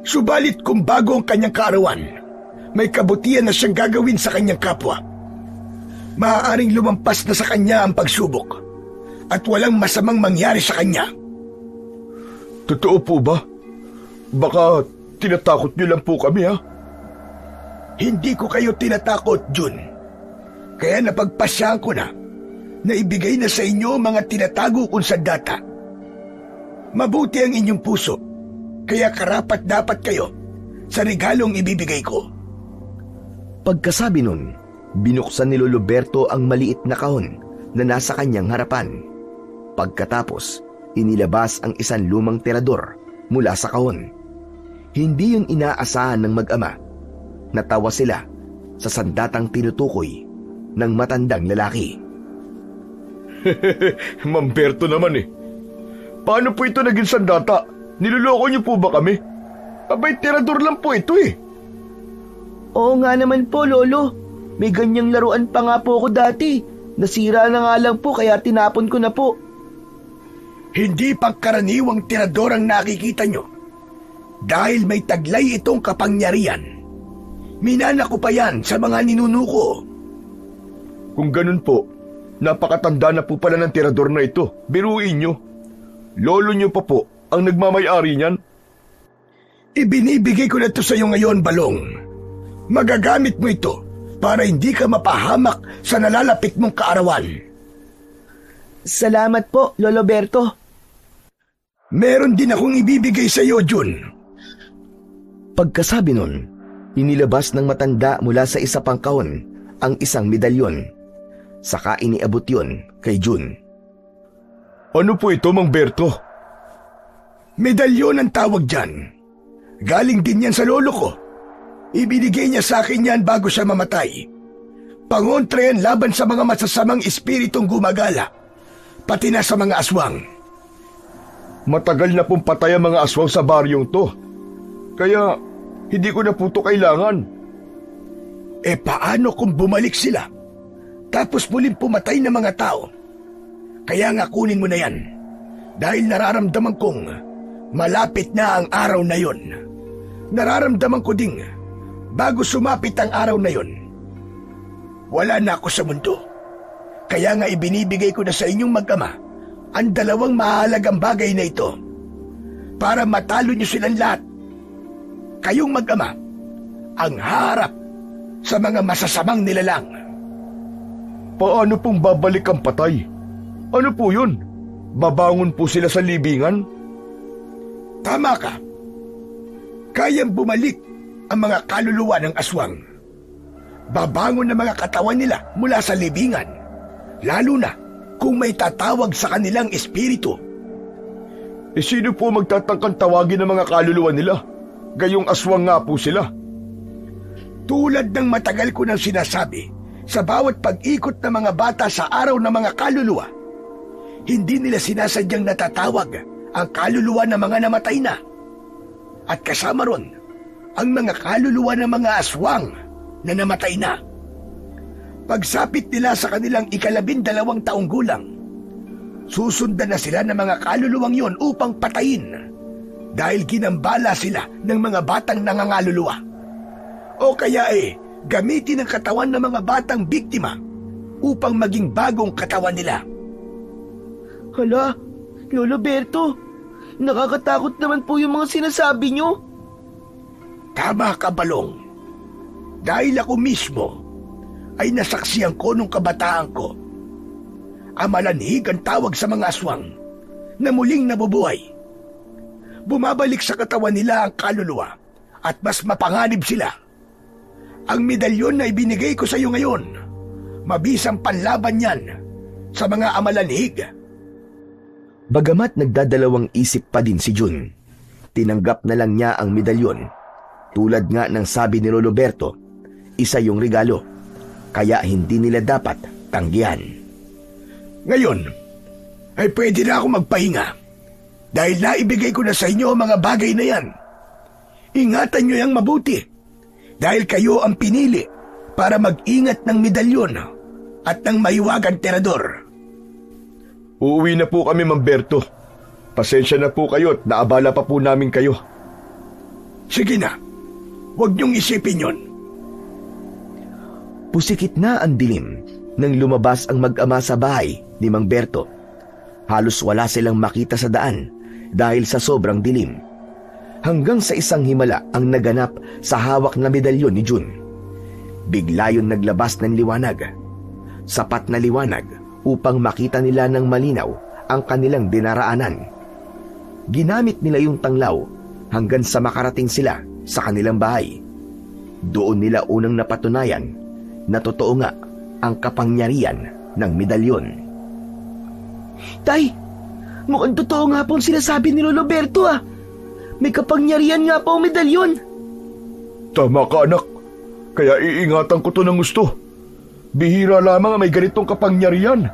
Subalit kung bago ang kanyang kaarawan, may kabutihan na siyang gagawin sa kanyang kapwa. Maaaring lumampas na sa kanya ang pagsubok at walang masamang mangyari sa kanya. Totoo po ba? Baka tinatakot niyo lang po kami, ha? Hindi ko kayo tinatakot, Jun. Kaya napagpasyahan ko na ibigay na sa inyo mga tinatago kong sandata. Mabuti ang inyong puso, kaya karapat-dapat kayo sa regalong ibibigay ko. Pagkasabi nun, binuksan ni Lolo Berto ang maliit na kahon na nasa kanyang harapan. Pagkatapos, inilabas ang isang lumang terador mula sa kahon. Hindi yun inaasahan ng mag-ama. Natawa sila sa sandatang tinutukoy ng matandang lalaki. Mang Berto naman eh. Paano po ito naging sandata? Niloloko niyo po ba kami? Abay, tirador lang po ito eh. Oo nga naman po, Lolo. May ganyang laruan pa nga po ako dati. Nasira na nga lang po kaya tinapon ko na po. Hindi pangkaraniwang tirador ang nakikita nyo. Dahil may taglay itong kapangyarihan. Minana ko pa yan sa mga ninunuko. Kung ganun po, napakatanda na po pala ng tirador na ito. Biruin nyo. Lolo nyo pa po ang nagmamay-ari niyan. Ibinibigay ko na ito sa iyo ngayon, Balong. Magagamit mo ito para hindi ka mapahamak sa nalalapit mong kaarawan. Salamat po, Lolo Berto. Meron din akong ibibigay sa iyo, Jun. Pagkasabi nun, inilabas ng matanda mula sa isa pang kahon ang isang medalyon. Saka iniabot yun kay Jun. Ano po ito, Mang Berto? Medalyon ang tawag dyan. Galing din yan sa lolo ko. Ibinigay niya sa akin yan bago siya mamatay. Pangontra yan laban sa mga masasamang espiritong gumagala, pati na sa mga aswang. Matagal na pong patay ang mga aswang sa baryong to. Kaya hindi ko na po ito kailangan. Paano kung bumalik sila? Tapos muling pumatay ng mga tao? Kaya nga kunin mo na yan. Dahil nararamdaman kong malapit na ang araw na yon. Nararamdaman ko ding bago sumapit ang araw na yon, wala na ako sa mundo. Kaya nga ibinibigay ko na sa inyong mag-ama ang dalawang mahalagang bagay na ito para matalo niyo silang lahat. Kayong mag-ama ang harap sa mga masasamang nilalang. Paano pong babalik ang patay? Ano po yun? Babangon po sila sa libingan? Tama ka. Kayang bumalik ang mga kaluluwa ng aswang. Babangon ang mga katawan nila mula sa libingan, lalo na kung may tatawag sa kanilang espiritu. Sino po magtatangkang tawagin ng mga kaluluwa nila? Gayong aswang nga po sila. Tulad ng matagal ko nang sinasabi, sa bawat pag-ikot ng mga bata sa araw ng mga kaluluwa, hindi nila sinasadyang natatawag ang kaluluwa ng mga namatay na. At kasama ron ang mga kaluluwa ng mga aswang na namatay na. Pagsapit nila sa kanilang 12 taong gulang, susundan na sila ng mga kaluluwang yon upang patayin dahil ginambala sila ng mga batang nangangaluluwa. O kaya gamitin ang katawan ng mga batang biktima upang maging bagong katawan nila. Hala, Lolo Berto, nakakatakot naman po yung mga sinasabi nyo. Tama ka, Balong. Dahil ako mismo ay nasaksihan ko nung kabataan ko. Amalanhig ang tawag sa mga aswang na muling nabubuhay. Bumabalik sa katawan nila ang kaluluwa at mas mapanganib sila. Ang medalyon na ibinigay ko sa iyo ngayon, mabisang panlaban yan sa mga amalanhig. Bagamat nagdadalawang isip pa din si Jun, tinanggap na lang niya ang medalyon. Tulad nga ng sabi ni Lolo Berto, isa yung regalo, kaya hindi nila dapat tanggihan. Ngayon, ay pwede na ako magpahinga dahil naibigay ko na sa inyo ang mga bagay na yan. Ingatan nyo yang mabuti dahil kayo ang pinili para mag-ingat ng medalyon at ng mahiwagang terador. Uuwi na po kami, Mang Berto. Pasensya na po kayo at naabala pa po namin kayo. Sige na, huwag niyong isipin yon. Pusikit na ang dilim nang lumabas ang mag-ama sa bahay ni Mang Berto. Halos wala silang makita sa daan dahil sa sobrang dilim. Hanggang sa isang himala ang naganap sa hawak na medalyon ni Jun. Bigla yun naglabas ng liwanag. Sapat na liwanag upang makita nila ng malinaw ang kanilang dinaraanan. Ginamit nila yung tanglaw hanggang sa makarating sila sa kanilang bahay. Doon nila unang napatunayan na totoo nga ang kapangyarihan ng medalyon. Tay, mukhang totoo nga po ang sinasabi ni Lolo Berto ah. May kapangyarihan nga po ang medalyon. Tama ka, anak. Kaya iingatan ko to ng gusto. Bihira lamang ang may ganitong kapangyarihan.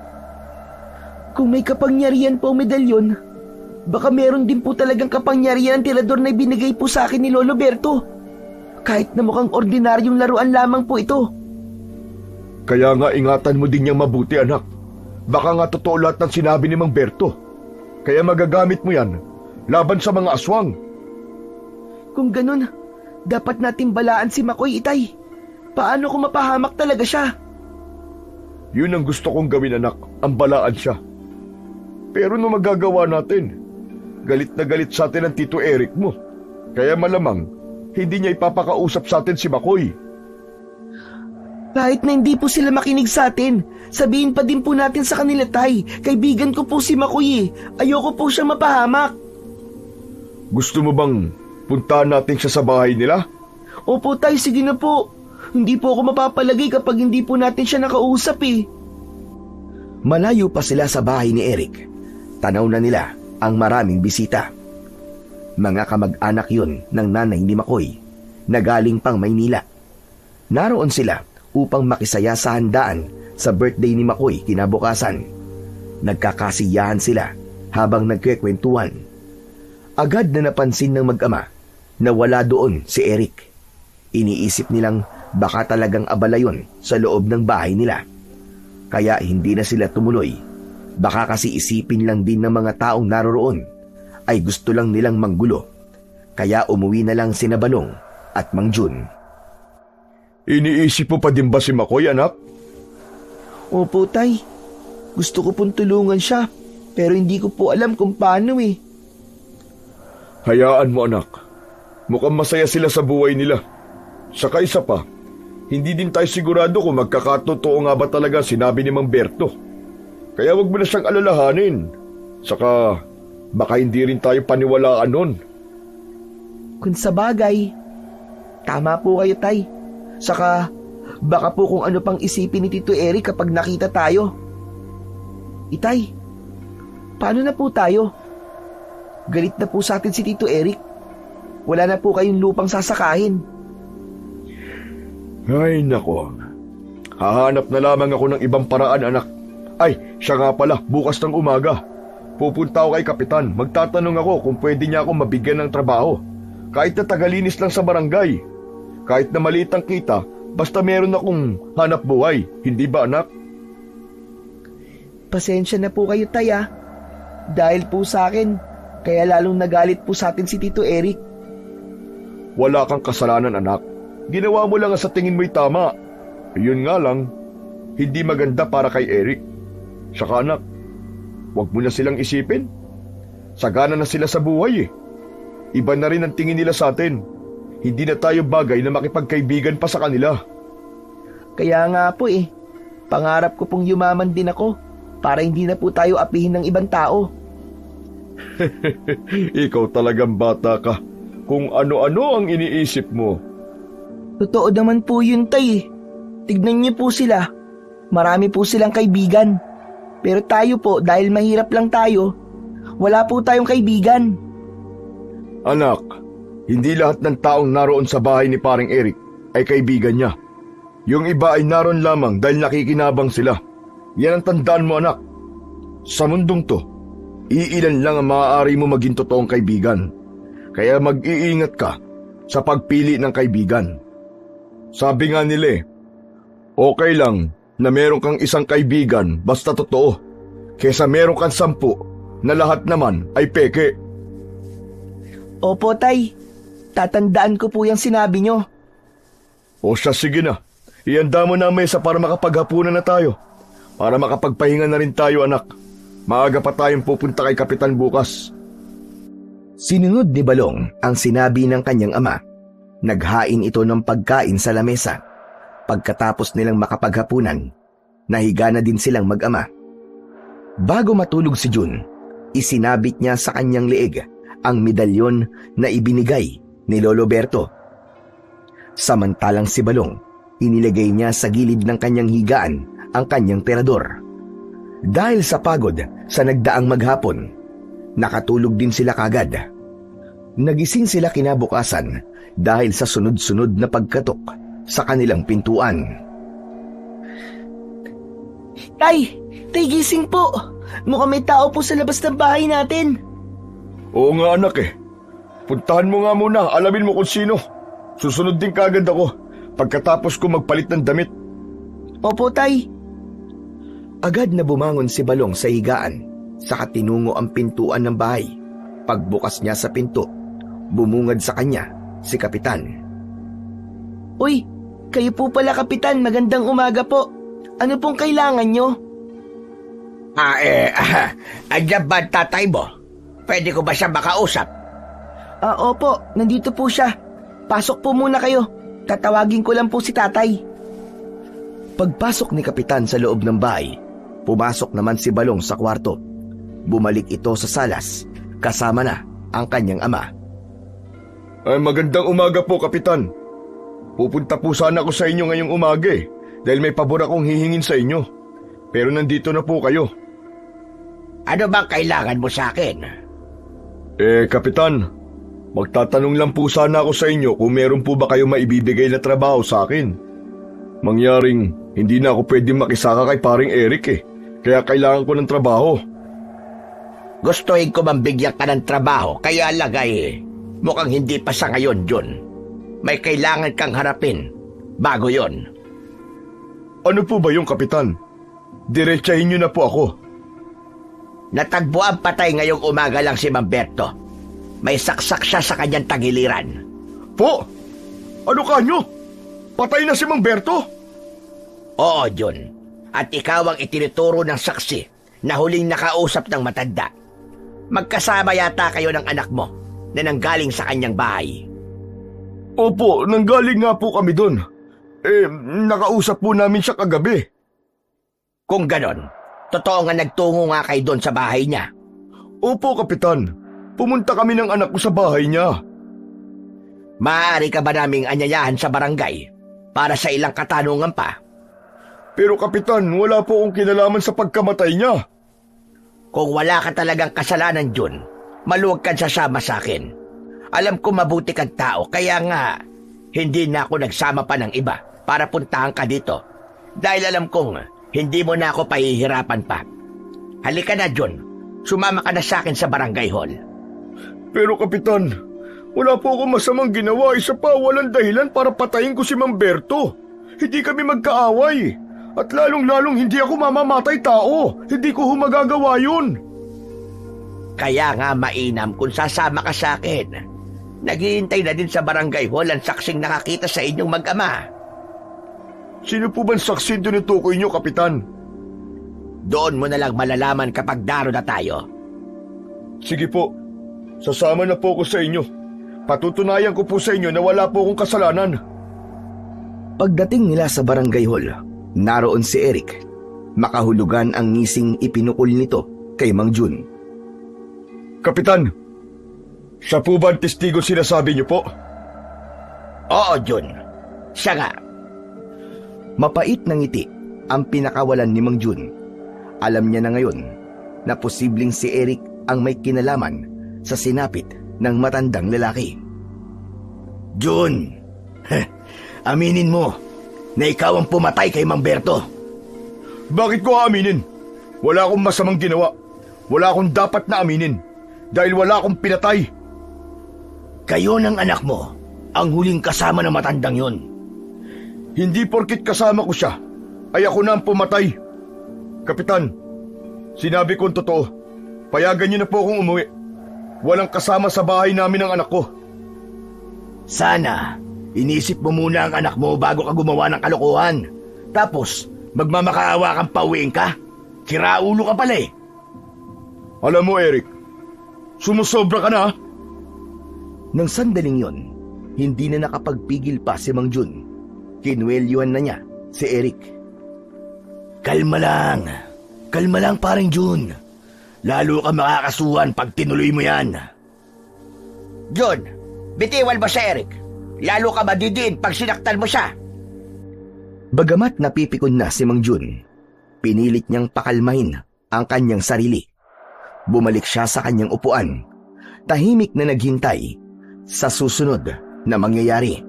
Kung may kapangyarihan po ang medalyon, baka meron din po talagang kapangyarihan ang tirador na ibinigay po sa akin ni Lolo Berto. Kahit na mukhang ordinaryong laruan lamang po ito. Kaya nga ingatan mo din niyang mabuti, anak. Baka nga totoo lahat ng sinabi ni Mang Berto. Kaya magagamit mo yan laban sa mga aswang. Kung ganun, dapat natin balaan si Makoy, Itay. Paano kung mapahamak talaga siya? Yun ang gusto kong gawin, anak. Ang balaan siya. Pero ano magagawa natin? Galit na galit sa atin ang Tito Eric mo. Kaya malamang, hindi niya ipapakausap sa atin si Makoy. Kahit na hindi po sila makinig sa atin, sabihin pa din po natin sa kanila, Tay. Kaibigan ko po si Makoy eh. Ayoko po siyang mapahamak. Gusto mo bang puntahan natin siya sa bahay nila? Opo, Tay. Sige na po. Hindi po ako mapapalagay kapag hindi po natin siya nakausap eh. Malayo pa sila sa bahay ni Eric. Tanaw na nila ang maraming bisita. Mga kamag-anak yun ng nanay ni Makoy na galing pang Maynila. Naroon sila upang makisaya sa handaan sa birthday ni Makoy kinabukasan. Nagkakasiyahan sila habang nagkikwentuhan. Agad na napansin ng mag-ama na wala doon si Eric. Iniisip nilang baka talagang abala yun sa loob ng bahay nila. Kaya hindi na sila tumuloy. Baka kasi isipin lang din ng mga taong naroroon ay gusto lang nilang manggulo. Kaya umuwi na lang sina Balong at Mang Jun. Iniisip mo pa din ba si Makoy, anak? Opo, Tay. Gusto ko pong tulungan siya, pero hindi ko po alam kung paano eh. Hayaan mo, anak. Mukhang masaya sila sa buhay nila. Saka isa pa, hindi din tayo sigurado kung magkakatotoo nga ba talaga sinabi ni Mang Berto. Kaya wag mo na siyang alalahanin. Saka, baka hindi rin tayo paniwalaan nun. Kung sa bagay, tama po kayo, Tay. Saka, baka po kung ano pang isipin ni Tito Eric kapag nakita tayo. Itay, paano na po tayo? Galit na po sa atin si Tito Eric. Wala na po kayong lupang sasakahin. Ay, nako. Hahanap na lamang ako ng ibang paraan, anak. Ay, siya nga pala, bukas ng umaga. Pupunta ako kay Kapitan. Magtatanong ako kung pwede niya ako mabigyan ng trabaho. Kahit na tagalinis lang sa barangay. Kahit na maliit ang kita, basta meron akong hanap buhay. Hindi ba, anak? Pasensya na po kayo, Tay, ah. Dahil po sa akin, kaya lalong nagalit po sa atin si Tito Eric. Wala kang kasalanan, anak. Ginawa mo lang sa tingin mo'y tama. Yun nga lang, hindi maganda para kay Eric. Saka anak, wag mo na silang isipin. Sagana na sila sa buhay eh. Iba na rin ang tingin nila sa atin. Hindi na tayo bagay na makipagkaibigan pa sa kanila. Kaya nga po eh, pangarap ko pong yumaman din ako para hindi na po tayo apihin ng ibang tao. Ikaw talagang bata ka. Kung ano-ano ang iniisip mo. Totoo naman po yun, Tay. Tignan niyo po sila. Marami po silang kaibigan. Pero tayo po, dahil mahirap lang tayo, wala po tayong kaibigan. Anak, hindi lahat ng taong naroon sa bahay ni paring Eric ay kaibigan niya. Yung iba ay naroon lamang dahil nakikinabang sila. Yan ang tandaan mo, anak. Sa mundong to, iilan lang ang maaari mo maging totoong kaibigan. Kaya mag-iingat ka sa pagpili ng kaibigan. Sabi nga nila okay lang na meron kang isang kaibigan basta totoo, kesa meron kang 10 na lahat naman ay peke. Opo, Tay. Tatandaan ko po yung sinabi nyo. O siya, sige na. Ihanda mo na ang mesa para makapaghapunan na tayo. Para makapagpahinga na rin tayo, anak. Maaga pa tayong pupunta kay Kapitan bukas. Sinunod ni Balong ang sinabi ng kanyang ama. Naghain ito ng pagkain sa lamesa. Pagkatapos nilang makapaghapunan, nahiga na din silang mag-ama. Bago matulog si June, isinabit niya sa kanyang leeg ang medalyon na ibinigay ni Lolo Berto. Samantalang si Balong, inilagay niya sa gilid ng kanyang higaan ang kanyang terador. Dahil sa pagod sa nagdaang maghapon, nakatulog din sila kagad. Nagising sila kinabukasan dahil sa sunod-sunod na pagkatok sa kanilang pintuan. Tay! Tay, gising po! Mukhang may tao po sa labas ng bahay natin. Oo nga, anak Puntahan mo nga muna, alamin mo kung sino. Susunod din kagad ako pagkatapos ko magpalit ng damit. Opo, Tay. Agad na bumangon si Balong sa higaan, saka tinungo ang pintuan ng bahay. Pagbukas niya sa pinto, bumungad sa kanya si Kapitan. Uy, kayo po pala, Kapitan. Magandang umaga po. Ano pong kailangan nyo? Andiyan ba ang tatay mo? Pwede ko ba siya makausap? Opo, nandito po siya. Pasok po muna kayo. Tatawagin ko lang po si tatay. Pagpasok ni Kapitan sa loob ng bahay, pumasok naman si Balong sa kwarto. Bumalik ito sa salas, kasama na ang kanyang ama. Ay, magandang umaga po, Kapitan. Pupunta po sana ako sa inyo ngayong umaga dahil may pabor akong hihingin sa inyo. Pero nandito na po kayo. Ano bang kailangan mo sa akin? Kapitan, magtatanong lang po sana ako sa inyo kung meron po ba kayo maibibigay na trabaho sa akin. Mangyaring hindi na ako pwedeng makisaka kay paring Eric kaya kailangan ko ng trabaho. Gustuhin ko mambigyan ka ng trabaho, kaya lang mukhang hindi pa sa ngayon, John. May kailangan kang harapin bago yon. Ano po ba yung, Kapitan? Diretsahin niyo na po ako. Natagpuan patay ngayong umaga lang si Mamberto. May saksak siya sa kanyang tagiliran. Po? Ano kanyo? Patay na si Mang Berto? Oo, John. At ikaw ang itinuturo ng saksi na huling nakausap ng matanda. Magkasama yata kayo ng anak mo na nanggaling sa kanyang bahay. Opo, nanggaling nga po kami doon. Nakausap po namin siya kagabi. Kung ganon, totoo nga nagtungo nga kayo doon sa bahay niya. Opo, Kapitan. Pumunta kami ng anak ko sa bahay niya. Maaari ka ba naming anyayahan sa barangay para sa ilang katanungan pa? Pero Kapitan, wala po akong kinalaman sa pagkamatay niya. Kung wala ka talagang kasalanan, John, maluwag kang sasama sa akin. Alam ko mabuti kang tao, kaya nga hindi na ako nagsama pa ng iba para puntahan ka dito. Dahil alam kong hindi mo na ako pahihirapan pa. Halika na, John. Sumama ka na sa akin sa barangay hall. Pero Kapitan, wala po akong masamang ginawa. Isa pa, walang dahilan para patayin ko si Mang Berto. Hindi kami magkaaway. At lalong-lalong hindi ako mamamatay tao. Hindi ko humagagawa yun. Kaya nga mainam kung sasama ka sa akin. Naghihintay na din sa barangay hall ang saksing nakakita sa inyong mag-ama. Sino po bang saksi tinutukoy niyo, Kapitan? Doon mo na lang malalaman kapag daro na tayo. Sige po, sasama na po ako sa inyo. Patutunayan ko po sa inyo na wala po akong kasalanan. Pagdating nila sa barangay hall, naroon si Eric. Makahulugan ang ngising ipinukol nito kay Mang Jun. Kapitan, siya po ba ang testigo sinasabi niyo po? Oo, John. Siya nga. Mapait na ngiti ang pinakawalan ni Mang Jun. Alam niya na ngayon na posibleng si Eric ang may kinalaman sa sinapit ng matandang lalaki. Jun, aminin mo na ikaw ang pumatay kay Mang Berto. Bakit ko aaminin? Wala akong masamang ginawa. Wala akong dapat na aminin. Dahil wala akong pinatay. Kayo ng anak mo ang huling kasama ng matandang yon. Hindi porkit kasama ko siya, ay ako na ang pumatay. Kapitan, sinabi kong totoo. Payagan niyo na po akong umuwi. Walang kasama sa bahay namin ang anak ko. Sana, inisip mo muna ang anak mo bago ka gumawa ng kalokohan. Tapos, magmamakaawa kang pauwiin ka. Siraulo ka pala eh. Alam mo, Eric, sumusobra ka na. Nang sandaling yon, hindi na nakapagpigil pa si Mang Jun. Kinuwelyuhan na niya si Eric. Kalma lang paring Jun. Lalo ka makakasuhan pag tinuloy mo yan. Jun, bitiwal mo si Eric. Lalo ka madidiin pag sinaktan mo siya. Bagamat napipikon na si Mang Jun, pinilit niyang pakalmahin ang kanyang sarili. Bumalik siya sa kanyang upuan, tahimik na naghintay sa susunod na mangyayari.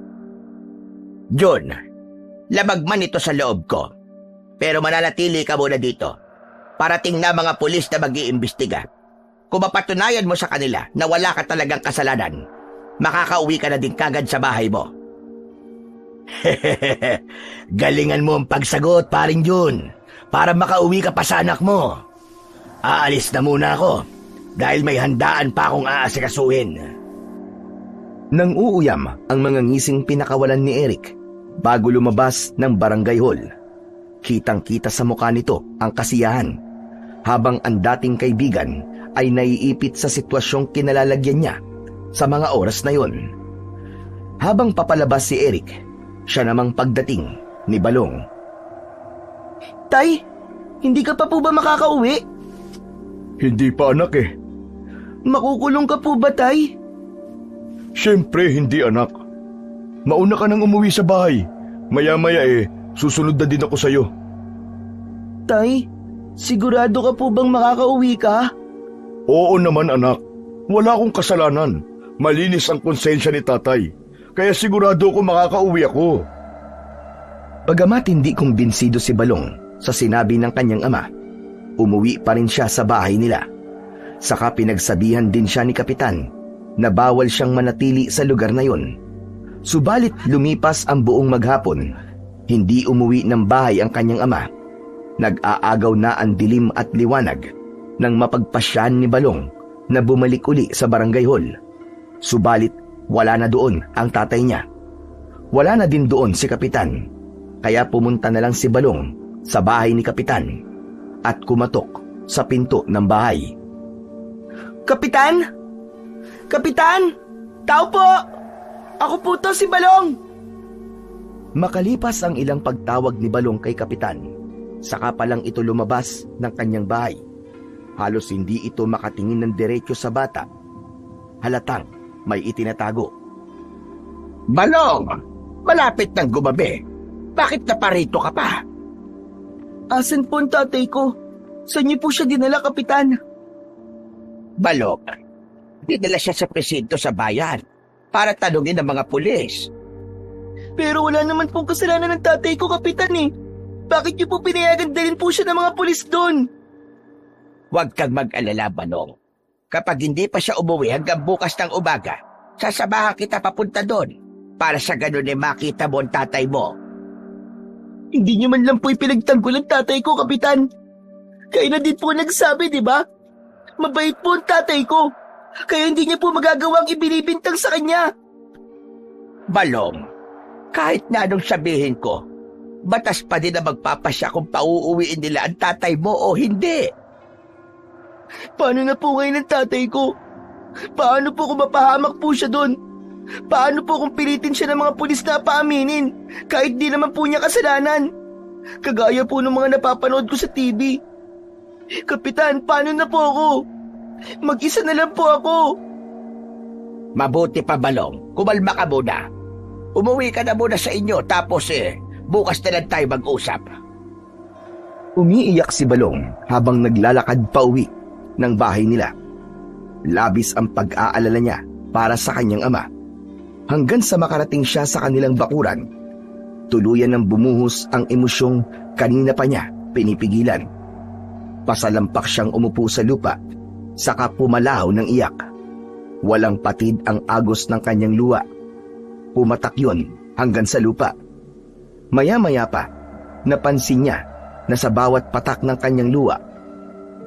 Jun, labag man ito sa loob ko. Pero mananatili ka muna dito. Parating na mga pulis na mag-iimbestiga. Kung mapatunayan mo sa kanila na wala ka talagang kasalanan, makakauwi ka na din kagad sa bahay mo. Galingan mo ang pagsagot, paring Jun, para makauwi ka pa sa anak mo. Aalis na muna ako dahil may handaan pa akong aasikasuhin. Nang uuyam ang mga ngising pinakawalan ni Eric bago lumabas ng barangay hall, kitang-kita sa mukha nito ang kasiyahan, habang ang dating kaibigan ay naiipit sa sitwasyong kinalalagyan niya sa mga oras na yon. Habang papalabas si Eric, siya namang pagdating ni Balong. Tay, hindi ka pa po ba makakauwi? Hindi pa, anak eh. Makukulong ka po ba, Tay? Siyempre, hindi, anak. Mauna ka nang umuwi sa bahay. Maya-maya susunod na din ako sa'yo. Tay, sigurado ka po bang makakauwi ka? Oo naman, anak. Wala akong kasalanan. Malinis ang konsensya ni tatay. Kaya sigurado ko makakauwi ako. Bagamat hindi kumbinsido si Balong sa sinabi ng kanyang ama, umuwi pa rin siya sa bahay nila. Saka pinagsabihan din siya ni Kapitan na bawal siyang manatili sa lugar na yon. Subalit lumipas ang buong maghapon, hindi umuwi ng bahay ang kanyang ama. Nag-aagaw na ang dilim at liwanag nang mapagpasyahan ni Balong na bumalik uli sa barangay hall. Subalit wala na doon ang tatay niya. Wala na din doon si Kapitan, kaya pumunta na lang si Balong sa bahay ni Kapitan at kumatok sa pinto ng bahay. Kapitan? Kapitan? Tao po! Ako po to, si Balong! Makalipas ang ilang pagtawag ni Balong kay Kapitan, saka pa lang ito lumabas ng kanyang bahay. Halos hindi ito makatingin ng diretso sa bata. Halatang may itinatago. Balong, malapit ng gumabi. Bakit naparito ka pa? Asan po ang tatay ko? Saan niyo po siya dinala, Kapitan? Balong, dinala siya sa presinto sa bayan para tanungin ng mga pulis. Pero wala naman pong kasalanan ng tatay ko, Kapitan eh. Bakit niyo po pinayagan dalhin po siya ng mga pulis doon? Huwag kang mag-alala, Balong. Kapag hindi pa siya umuwi hanggang bukas ng umaga, sasamahan kita papunta doon para sa ganun ay makita mo ang tatay mo. Hindi niyo man lang po ipinagtanggol ang tatay ko, Kapitan. Kaya na din po nagsabi, di ba? Mabait po ang tatay ko. Kaya hindi niya po magagawang ibinibintang sa kanya. Balong, kahit na anong sabihin ko, batas pa din na magpapasya kung pauuwiin nila ang tatay mo o hindi. Paano na po ngayon ang tatay ko? Paano po kung mapahamak po siya doon? Paano po kung pilitin siya ng mga pulis na paaminin kahit di naman po niya kasalanan? Kagaya po ng mga napapanood ko sa TV. Kapitan, paano na po ako? Mag-isa na lang po ako. Mabuti pa, Balong. Kumalma ka muna. Umuwi ka na muna sa inyo tapos bukas na lang tayo mag-usap. Umiiyak si Balong habang naglalakad pa uwi ng bahay nila. Labis ang pag-aalala niya para sa kanyang ama. Hanggang sa makarating siya sa kanilang bakuran, tuluyan ng bumuhos ang emosyong kanina pa niya pinipigilan. Pasalampak siyang umupo sa lupa, saka pumalaw ng iyak. Walang patid ang agos ng kanyang luha. Pumatak yun hanggang sa lupa. Maya-maya pa, napansin niya na sa bawat patak ng kanyang luha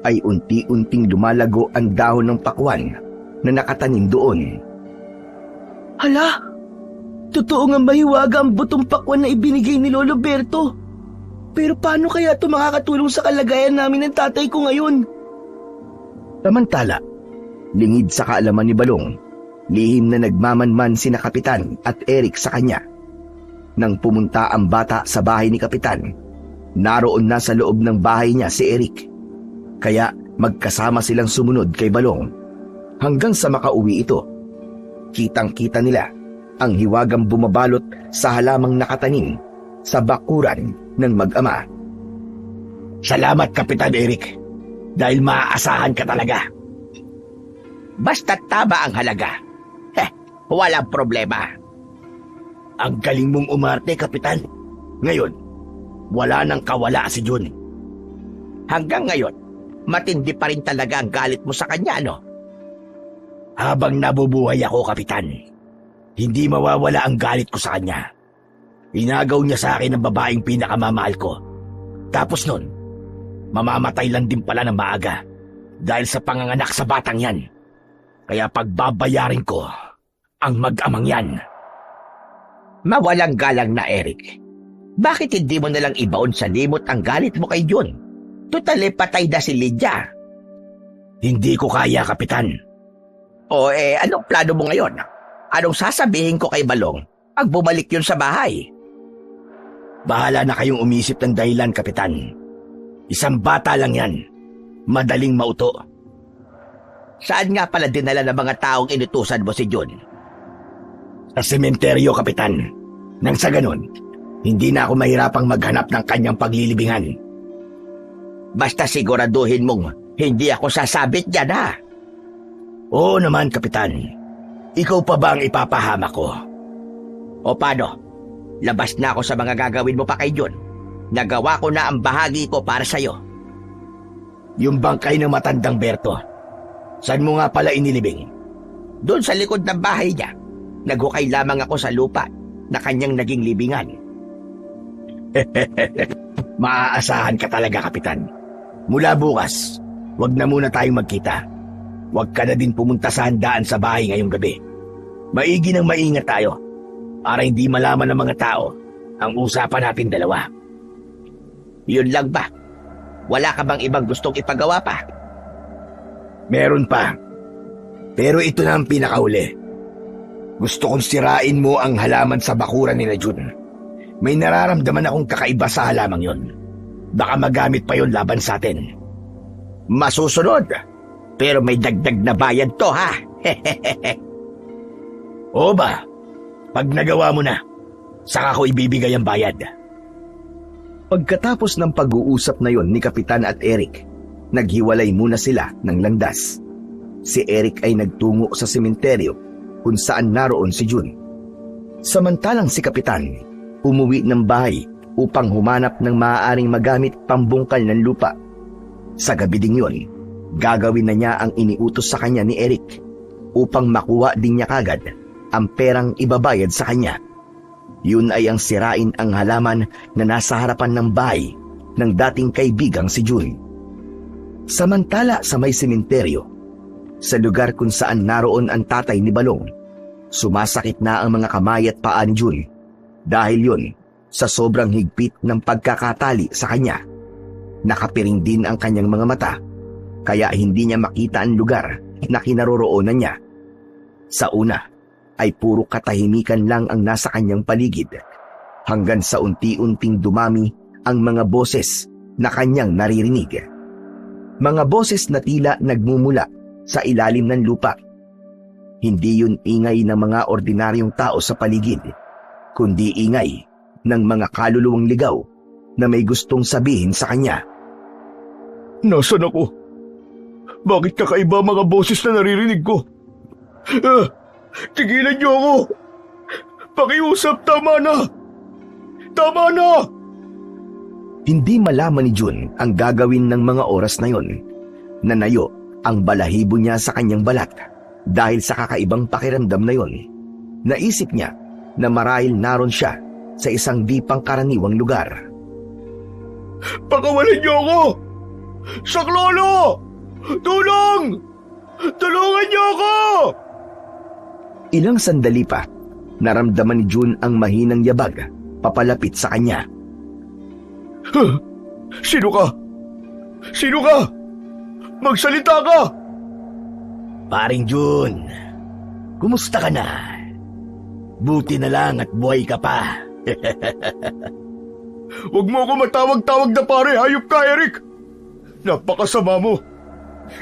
ay unti-unting lumalago ang dahon ng pakwan na nakatanim doon. Hala! Totoo nga mahiwaga ang butong pakwan na ibinigay ni Lolo Berto. Pero paano kaya ito makakatulong sa kalagayan namin ng tatay ko ngayon? Samantala, lingid sa kaalaman ni Balong, lihim na nagmamanman sina Kapitan at Eric sa kanya. Nang pumunta ang bata sa bahay ni Kapitan, naroon na sa loob ng bahay niya si Eric. Kaya magkasama silang sumunod kay Balong hanggang sa makauwi ito. Kitang-kita nila ang hiwagang bumabalot sa halamang nakatanim sa bakuran ng mag-ama. Salamat, Kapitan Eric. Dahil maaasahan ka talaga. Basta't tama ang halaga. Walang problema. Ang galing mong umarte, Kapitan. Ngayon, wala nang kawala si Jun. Hanggang ngayon, matindi pa rin talaga ang galit mo sa kanya, no? Habang nabubuhay ako, Kapitan, hindi mawawala ang galit ko sa kanya. Inagaw niya sa akin ang babaeng pinakamamahal ko. Tapos nun, mamamatay lang din pala ng maaga dahil sa panganganak sa batang yan. Kaya pagbabayarin ko ang mag-amang yan. Mawalang galang na, Eric. Bakit hindi mo nalang ibaon sa limot ang galit mo kay Jun? Tutali patay na si Lydia. Hindi ko kaya, Kapitan. O anong plano mo ngayon? Anong sasabihin ko kay Balong pag bumalik yun sa bahay? Bahala na kayong umisip ng dahilan, Kapitan. Isang bata lang yan. Madaling mauto. Saan nga pala dinala ng mga taong inutusan mo si Jun? Sa sementeryo, Kapitan. Nang sa ganun, hindi na ako mahirapang maghanap ng kanyang paglilibingan. Basta siguraduhin mong hindi ako sasabit dyan, ha? Oo naman, Kapitan. Ikaw pa ba ang ipapahamak ko? O paano? Labas na ako sa mga gagawin mo pa kay Jun. Nagawa ko na ang bahagi ko para sa'yo. Yung bangkay ng matandang Berto, saan mo nga pala inilibing? Doon sa likod ng bahay niya. Naghukay lamang ako sa lupa na kanyang naging libingan. Maaasahan ka talaga, Kapitan. Mula bukas, wag na muna tayong magkita. Huwag ka na din pumunta sa handaan sa bahay ngayong gabi. Maigi nang maingat tayo. para hindi malaman ng mga tao ang usapan natin dalawa. Yun lang ba? Wala ka bang ibang gustong ipagawa pa? Meron pa. Pero ito na ang pinakauli. Gusto kong sirain mo ang halaman sa bakuran ni na Jun. May nararamdaman akong kakaiba sa halamang yon. Baka magamit pa yon laban sa atin. Masusunod. Pero may dagdag na bayad to, ha? O ba? Pag nagawa mo na, saka ko ibibigay ang bayad. Pagkatapos ng pag-uusap na yon ni Kapitan at Eric, naghiwalay muna sila ng landas. Si Eric ay nagtungo sa sementeryo kung saan naroon si Jun. Samantalang si Kapitan, umuwi ng bahay upang humanap ng maaaring magamit pambungkal ng lupa. Sa gabi ding yon, gagawin na niya ang iniutos sa kanya ni Eric upang makuha din niya kagad ang perang ibabayad sa kanya. Yun ay ang sirain ang halaman na nasa harapan ng bahay ng dating kaibigang si Jun. Samantala sa may sementeryo, sa lugar kung saan naroon ang tatay ni Balong, sumasakit na ang mga kamay at paa ni Jun dahil yun sa sobrang higpit ng pagkakatali sa kanya. Nakapiring din ang kanyang mga mata kaya hindi niya makita ang lugar na kinaroroonan niya. Sa una ay puro katahimikan lang ang nasa kanyang paligid hanggang sa unti-unting dumami ang mga boses na kanyang naririnig. Mga boses na tila nagmumula sa ilalim ng lupa. Hindi yun ingay ng mga ordinaryong tao sa paligid, kundi ingay ng mga kaluluwang ligaw na may gustong sabihin sa kanya. Nasaan ako? Bakit kakaiba mga boses na naririnig ko? Tigilan niyo ako! Pakiusap, tama na! Tama na! Hindi malaman ni Jun ang gagawin ng mga oras na yon. Nanayo ang balahibo niya sa kanyang balat dahil sa kakaibang pakiramdam na yon. Naisip niya na marahil naroon siya sa isang di pangkaraniwang lugar. Pakawalan niyo ako! Saklolo! Tulong! Tulungan niyo ako! Ilang sandali pa, naramdaman ni Jun ang mahinang yabag papalapit sa kanya. Sino ka? Sino ka? Magsalita ka! Paring Jun, kumusta ka na? Buti na lang at buhay ka pa. Huwag mo ako matawag-tawag na pare, hayop ka, Eric! Napakasama mo!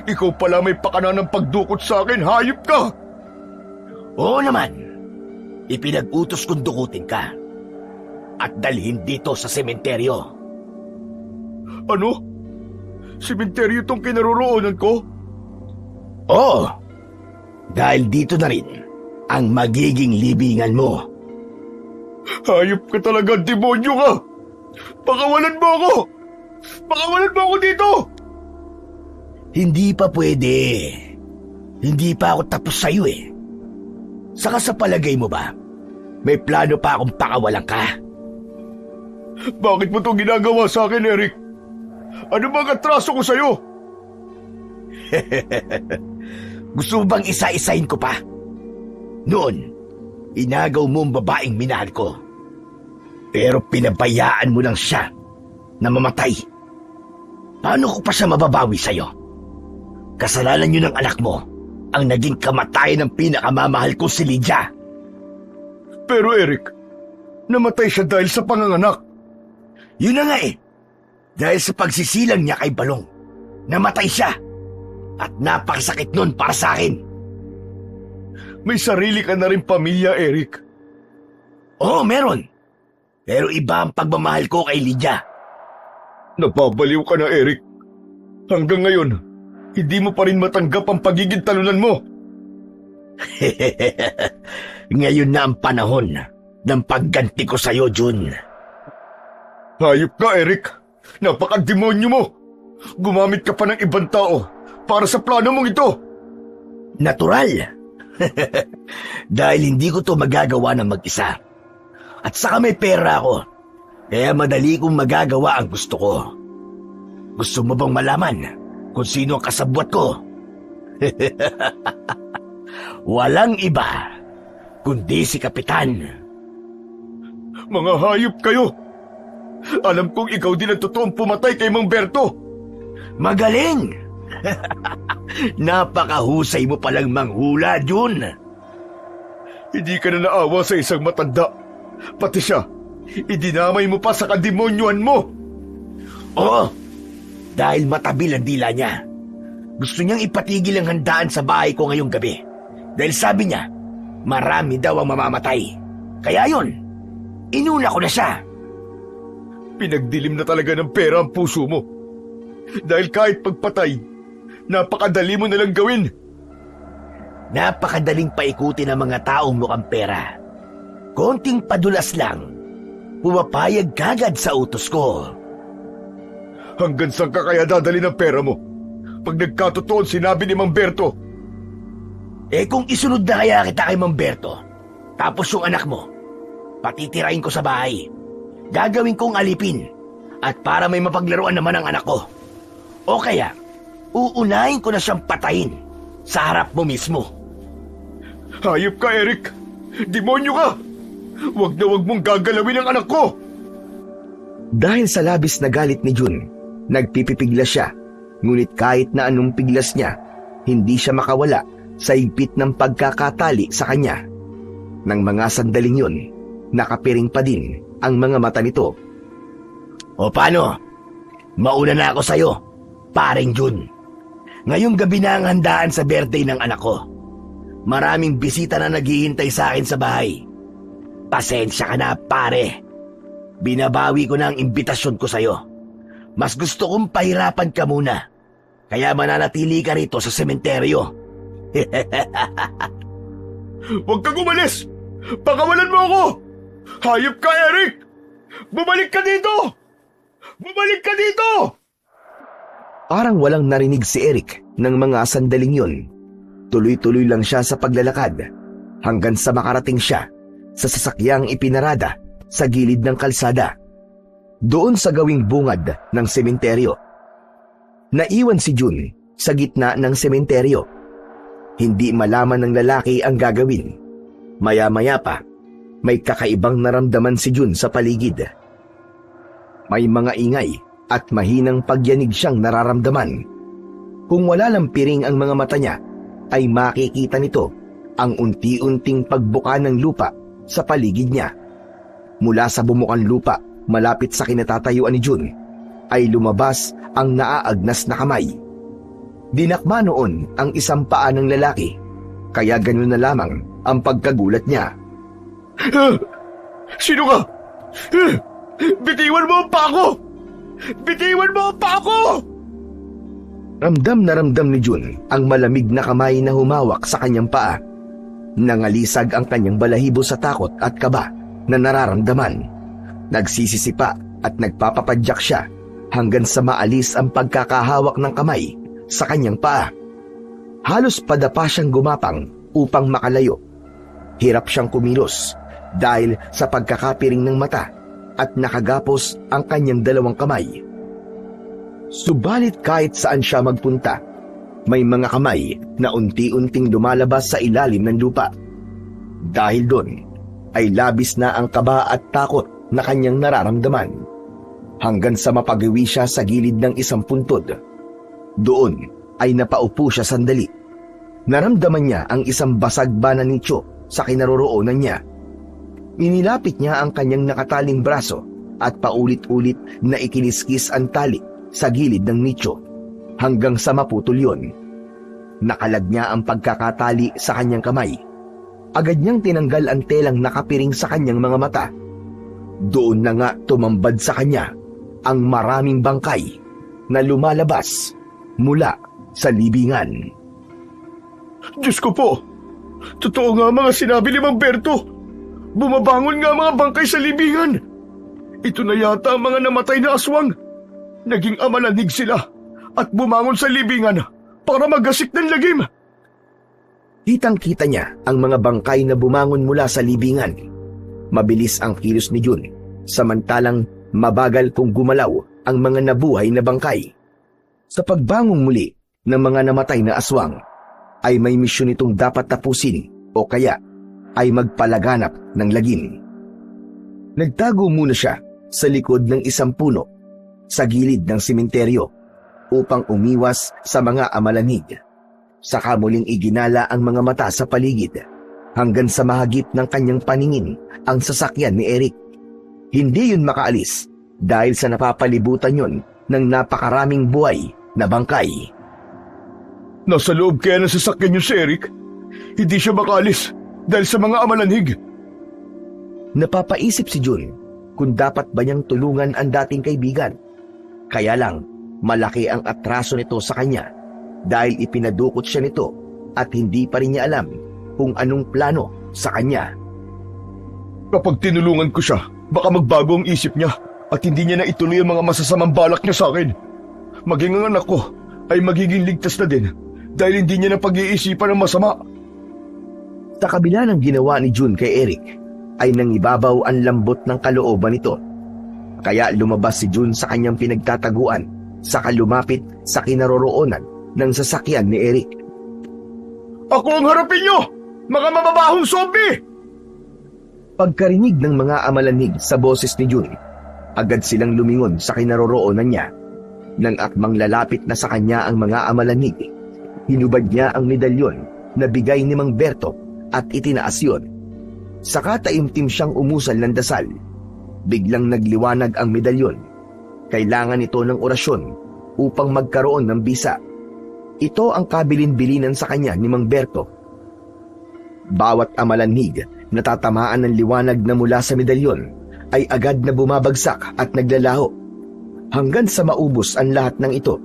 Ikaw pala may pakana ng pagdukot sa akin, hayop ka! Oo naman, ipinag-utos kong dukutin ka at dalhin dito sa sementeryo. Ano? Sementeryo tong kinaroroonan ko? Oo, dahil dito na rin ang magiging libingan mo. Hayop ka talaga, demonyo ka! Pakawalan mo ako! Pakawalan mo ako dito! Hindi pa pwede. Hindi pa ako tapos sa'yo eh. Saka sa palagay mo ba, may plano pa akong pakawalan ka? Bakit mo itong ginagawa sa akin, Eric? Ano bang atraso ko sa'yo? Gusto mo bang isa-isahin ko pa? Noon, inagaw mo ang babaeng minahal ko. Pero pinabayaan mo lang siya na mamatay. Paano ko pa siya mababawi sa'yo? Kasalanan yun ng anak mo ang naging kamatayan ng pinakamamahal ko si Lydia. Pero Eric, namatay siya dahil sa panganganak. Yun na nga eh. Dahil sa pagsisilang niya kay Balong, namatay siya. At napakasakit nun para sa akin. May sarili ka na rin pamilya, Eric. Oo, meron. Pero iba ang pagmamahal ko kay Lydia. Napabaliw ka na, Eric. Hanggang ngayon, hindi mo pa rin matanggap ang pagiging talunan mo. Ngayon na ang panahon ng pagganti ko sa'yo, Jun. Hayop ka, Eric. Napaka-demonyo mo. Gumamit ka pa ng ibang tao para sa plano mong ito. Natural. Dahil hindi ko to magagawa ng mag-isa. At saka may pera ako. Kaya madali kong magagawa ang gusto ko. Gusto mo bang malaman kung sino ang kasabwat ko? Walang iba kundi si Kapitan Mga hayop kayo! Alam kong ikaw din ang totoong pumatay kay Mang Berto. Magaling! Napakahusay mo palang manghula, Jun. Hindi ka na naawa sa isang matanda. Pati siya, idinamay mo pa sa kademonyuhan mo. Oo, dahil matabil ang dila niya. Gusto niyang ipatigil ang handaan sa bahay ko ngayong gabi. Dahil sabi niya, marami daw ang mamamatay. Kaya yun, inuna ko na siya. Pinagdilim na talaga ng pera ang puso mo. Dahil kahit pagpatay, napakadali mo nalang gawin. Napakadaling paikutin ang mga taong mukhang pera. Konting padulas lang, pumapayag kagad sa utos ko. Hanggang saan ka kaya dadali ng pera mo? Pag nagkatotoon sinabi ni Mang Berto. Eh kung isunod na kaya kita kay Mang Berto, tapos yung anak mo, patitirain ko sa bahay. Gagawin kong alipin, at para may mapaglaruan naman ang anak ko. O kaya, uunahin ko na siyang patayin sa harap mo mismo. Hayop ka, Eric! Demonyo ka! Huwag na huwag mong gagalawin ang anak ko! Dahil sa labis na galit ni Jun, nagpipipiglas siya. Ngunit kahit na anong piglas niya, hindi siya makawala sa higpit ng pagkakatali sa kanya. Nang mga sandaling yun, nakapiring pa din ang mga mata nito. O paano? Mauna na ako sa'yo, paring Jun. Ngayong gabi na ang handaan sa birthday ng anak ko. Maraming bisita na naghihintay sa akin sa bahay. Pasensya ka na, pare. Binabawi ko na ang imbitasyon ko sa'yo. Mas gusto kong pahirapan ka muna. Kaya mananatili ka rito sa sementeryo. Huwag kang umalis! Pakawalan mo ako! Hayop ka, Eric! Bumalik ka dito! Bumalik ka dito! Parang walang narinig si Eric ng mga sandaling yun. Tuloy-tuloy lang siya sa paglalakad hanggang sa makarating siya sa sasakyang ipinarada sa gilid ng kalsada. Doon sa gawing bungad ng sementeryo. Naiwan si Jun sa gitna ng sementeryo. Hindi malaman ng lalaki ang gagawin. Maya-maya pa, may kakaibang naramdaman si Jun sa paligid. May mga ingay at mahinang pagyanig siyang nararamdaman. Kung wala lang piring ang mga mata niya, ay makikita nito ang unti-unting pagbuka ng lupa sa paligid niya. Mula sa bumukang lupa, malapit sa kinatatayuan ni Jun, ay lumabas ang naaagnas na kamay. Dinakma noon ang isang paa ng lalaki, kaya ganun na lamang ang pagkagulat niya. Sino ka? Bitiwan mo ang paa ko! Bitiwan mo ang paa ko! Ramdam na ramdam ni Jun ang malamig na kamay na humawak sa kanyang paa. Nangalisag ang kanyang balahibo sa takot at kaba na nararamdaman. Nagsisisipa at nagpapapadyak siya hanggang sa maalis ang pagkakahawak ng kamay sa kanyang paa. Halos padapa siyang gumapang upang makalayo. Hirap siyang kumilos dahil sa pagkakapiring ng mata at nakagapos ang kanyang dalawang kamay. Subalit kahit saan siya magpunta, may mga kamay na unti-unting lumalabas sa ilalim ng lupa. Dahil doon ay labis na ang kaba at takot na kanyang nararamdaman. Hanggang sa mapagawi siya sa gilid ng isang puntod. Doon ay napaupo siya sandali. Naramdaman niya ang isang basag ba na nicho sa kinaroroonan niya. Inilapit niya ang kanyang nakataling braso at paulit-ulit na ikiniskis ang tali sa gilid ng nicho hanggang sa maputol yun. Nakalag niya ang pagkakatali sa kanyang kamay. Agad niyang tinanggal ang telang nakapiring sa kanyang mga mata. Doon na nga tumambad sa kanya ang maraming bangkay na lumalabas mula sa libingan. Diyos ko po! Totoo nga mga sinabi ni Mang Berto! Bumabangon nga mga bangkay sa libingan! Ito na yata ang mga namatay na aswang! Naging amalanig sila at bumangon sa libingan para magasik ng lagim! Kitang-kita niya ang mga bangkay na bumangon mula sa libingan. Mabilis ang kilos ni Jun, samantalang mabagal kung gumalaw ang mga nabuhay na bangkay. Sa pagbangong muli ng mga namatay na aswang, ay may misyon itong dapat tapusin o kaya ay magpalaganap ng lagim. Nagtago muna siya sa likod ng isang puno sa gilid ng sementeryo upang umiwas sa mga amalanhig. Saka muling iginala ang mga mata sa paligid hanggang sa mahagip ng kanyang paningin ang sasakyan ni Eric. Hindi yun makaalis dahil sa napapalibutan yun ng napakaraming buhay na bangkay. Nasa loob kaya ng sasakyan niyo si Eric? Hindi siya makalis dahil sa mga amalanhig. Napapaisip si Jun kung dapat ba niyang tulungan ang dating kaibigan. Kaya lang, malaki ang atraso nito sa kanya dahil ipinadukot siya nito at hindi pa rin niya alam kung anong plano sa kanya. Kapag tinulungan ko siya, baka magbago ang isip niya at hindi niya na ituloy ang mga masasamang balak niya sa akin. Maging ang anak ko ay magiging ligtas na din dahil hindi niya na pag-iisipan ng masama. Sa kabila ng ginawa ni Jun kay Eric, ay nangibabaw ang lambot ng kalooban nito. Kaya lumabas si Jun sa kanyang pinagtataguan, saka lumapit sa kinaroroonan ng sasakyan ni Eric. Ako ang harapin niyo! Mga mababahong zombie! Pagkarinig ng mga amalanhig sa boses ni Jun, agad silang lumingon sa kinaroroonan niya. Nang akmang lalapit na sa kanya ang mga amalanhig, hinubad niya ang medalyon na bigay ni Mang Berto at itinaas yun. Saka taimtim siyang umusal ng dasal. Biglang nagliwanag ang medalyon. Kailangan ito ng orasyon upang magkaroon ng bisa. Ito ang kabilin-bilinan sa kanya ni Mang Berto. Bawat amalanhig na tatamaan ng liwanag na mula sa medalyon ay agad na bumabagsak at naglalaho hanggang sa maubos ang lahat ng ito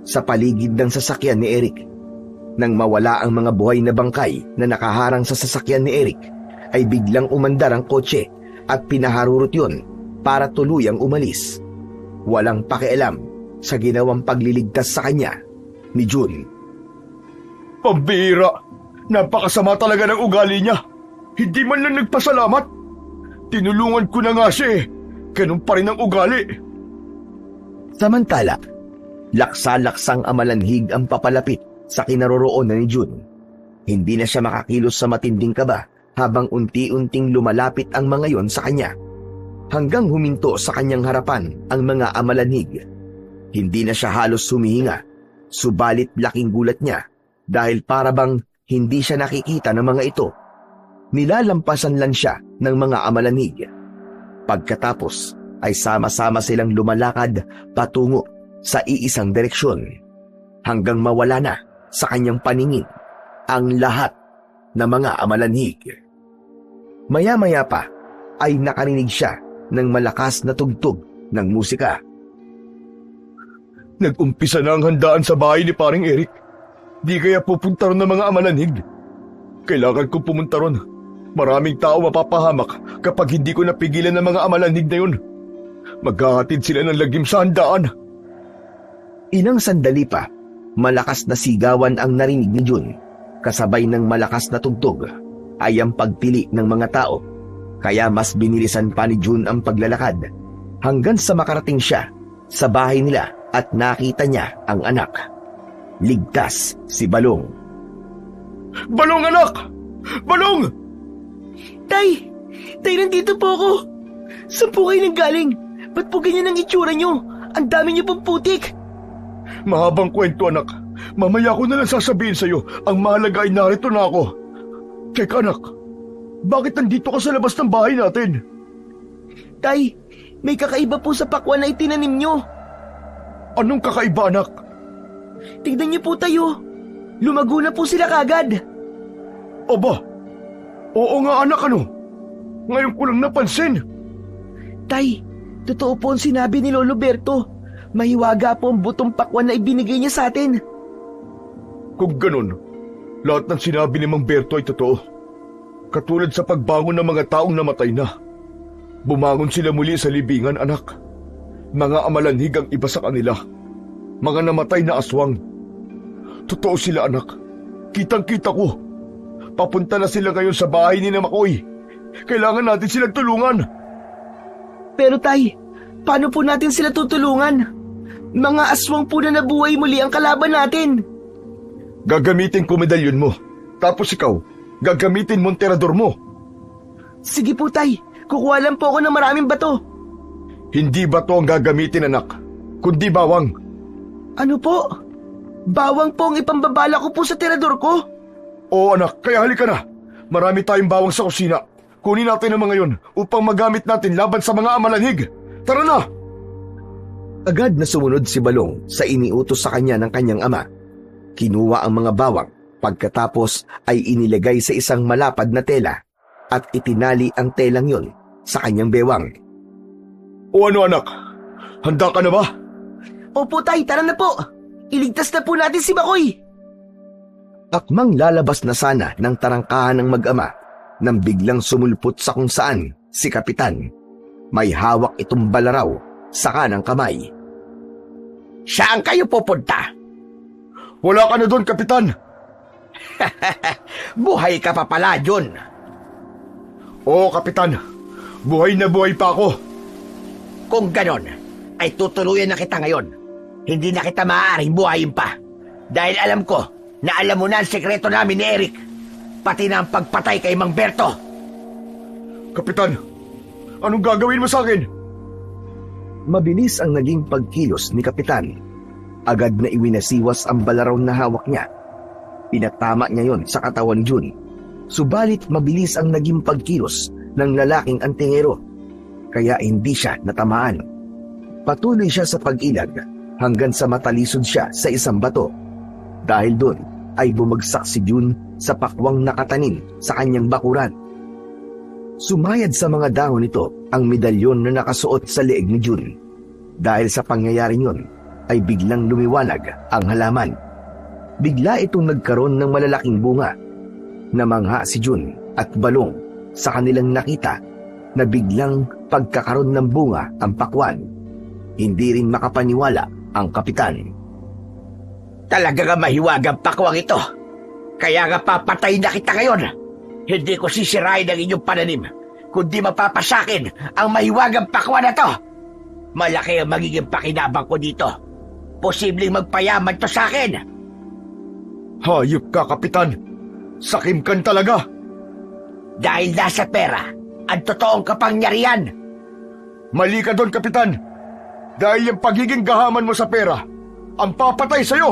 sa paligid ng sasakyan ni Eric. Nang mawala ang mga buhay na bangkay na nakaharang sa sasakyan ni Eric, ay biglang umandar ang kotse at pinaharurot yun para tuluyang umalis. Walang pakialam sa ginawang pagliligtas sa kanya ni Jun. Pambira! Napakasama talaga ng ugali niya. Hindi man lang nagpasalamat. Tinulungan ko na nga siya eh. Ganun pa rin ang ugali. Samantala, laksa-laksang amalanhig ang papalapit sa kinaroroonan ni Jun. Hindi na siya makakilos sa matinding kaba habang unti-unting lumalapit ang mga yon sa kanya. Hanggang huminto sa kanyang harapan ang mga amalanhig. Hindi na siya halos humihinga, subalit laking gulat niya dahil parabang hindi siya nakikita ng mga ito. Nilalampasan lang siya ng mga amalanhig. Pagkatapos ay sama-sama silang lumalakad patungo sa iisang direksyon hanggang mawala na sa kanyang paningin ang lahat ng mga amalanhig. Maya-maya pa ay nakarinig siya ng malakas na tugtog ng musika. Nag-umpisa na ang handaan sa bahay ni paring Eric. Di kaya pupunta ron ng mga amalanhig. Kailangan kong pumunta ron. Maraming tao mapapahamak kapag hindi ko napigilan ng mga amalanhig na yun. Maghahatid sila ng lagim sa handaan. Ilang sandali pa, malakas na sigawan ang narinig ni Jun. Kasabay ng malakas na tugtog ay ang pagpili ng mga tao. Kaya mas binilisan pa ni Jun ang paglalakad hanggang sa makarating siya sa bahay nila at nakita niya ang anak. Ligtas si Balong. Balong, anak! Balong! Tay! Tay, nandito po ako! Saan po kayo nanggaling? Ba't po ganyan ang itsura nyo? Ang dami nyo pong putik! Mahabang kwento, anak. Mamaya ko na lang sasabihin sa'yo. Ang mahalaga ay narito na ako. Teka, anak. Bakit nandito ka sa labas ng bahay natin? Tay, may kakaiba po sa pakwan na itinanim nyo. Anong kakaiba, anak? Tignan niyo po tayo. Lumago na po sila kagad. Aba, oo nga anak, ano? Ngayon ko lang napansin. Tay, totoo po ang sinabi ni Lolo Berto. Mahiwaga po ang butong pakwan na ibinigay niya sa atin. Kung ganun, lahat ng sinabi ni Mang Berto ay totoo. Katulad sa pagbangon ng mga taong namatay na. Bumangon sila muli sa libingan, anak. Mga amalanhig ang iba sa kanila. Mga namatay na aswang. Totoo sila, anak. Kitang-kita ko. Papunta na sila ngayon sa bahay ni na Makoy. Kailangan natin silang tulungan. Pero tay, paano po natin sila tutulungan? Mga aswang po na nabuhay muli ang kalaban natin. Gagamitin ko medalyon mo. Tapos ikaw, gagamitin mo ang terador mo. Sige po tay, Kukuha lang po ako ng maraming bato. Hindi ba to ang gagamitin, anak? Kundi bawang. Ano po? Bawang po ang ipambabala ko po sa tirador ko. Oo anak, kaya halika na. Marami tayong bawang sa kusina. Kunin natin ang mga yun upang magamit natin laban sa mga amalanhig. Tara na! Agad na sumunod si Balong sa iniutos sa kanya ng kanyang ama. Kinuha ang mga bawang, pagkatapos ay inilagay sa isang malapad na tela at itinali ang telang yun sa kanyang bewang. O ano anak? Handa ka na ba? Opo tay, tara na po. Iligtas na po natin si Makoy. Akmang lalabas na sana ng tarangkahan ng mag-ama nang biglang sumulpot sa kung saan si Kapitan. May hawak itong balaraw sa kanang kamay. Saan kayo pupunta? Wala ka na doon, Kapitan. Buhay ka pa pala, John. Oo, Kapitan. Buhay na buhay pa ako. Kung ganon, ay tutuluyan na kita ngayon. Hindi na kita maaaring buhayin pa. Dahil alam ko na alam mo na ang sekreto namin ni Eric. Pati na ang pagpatay kay Mang Berto. Kapitan, anong gagawin mo sa akin? Mabilis ang naging pagkilos ni Kapitan. Agad na iwinasiwas ang balaraw na hawak niya. Pinatama niya yon sa katawan ni Jun. Subalit mabilis ang naging pagkilos ng lalaking antingero. Kaya hindi siya natamaan. Patuloy siya sa pag-ilag hanggang sa matalisod siya sa isang bato. Dahil doon ay bumagsak si Jun sa pakwang nakatanim sa kanyang bakuran. Sumayad sa mga dahon nito ang medalyon na nakasuot sa leeg ni Jun. Dahil sa pangyayaring yun ay biglang lumiwanag ang halaman. Bigla itong nagkaroon ng malalaking bunga. Namangha si Jun at Balong sa kanilang nakita na biglang pagkakaroon ng bunga ang pakwan. Hindi rin makapaniwala ang Kapitan. Talaga nga mahiwagang pakwang ito. Kaya nga papatay na kita ngayon. Hindi ko sisirain ang inyong pananim, kundi mapapasakin ang mahiwagang pakwan na to. Malaki ang magiging pakinabang ko dito. Posibleng magpayaman to sa akin. Hayop ka, Kapitan. Sakim kan talaga. Dahil nasa pera ang totoong kapangyarihan. Mali ka doon, Kapitan. Dahil yung pagiging gahaman mo sa pera ang papatay sa'yo.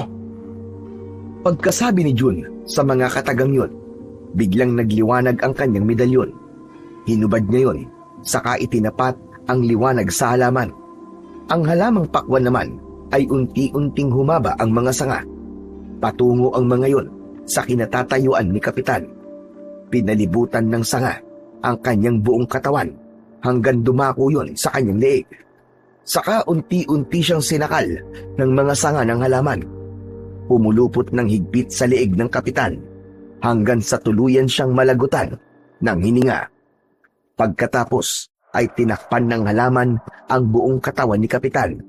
Pagkasabi ni Jun sa mga katagang yun, biglang nagliwanag ang kanyang medalyon. Hinubad niya yun, saka itinapat ang liwanag sa halaman. Ang halamang pakwan naman ay unti-unting humaba ang mga sanga. Patungo ang mga yon sa kinatatayuan ni Kapitan. Pinalibutan ng sanga ang kanyang buong katawan hanggang dumako yon sa kanyang leeg. Saka unti-unti siyang sinakal ng mga sanga ng halaman. Pumulupot ng higpit sa leeg ng Kapitan hanggang sa tuluyan siyang malagutan ng hininga. Pagkatapos ay tinakpan ng halaman ang buong katawan ni Kapitan.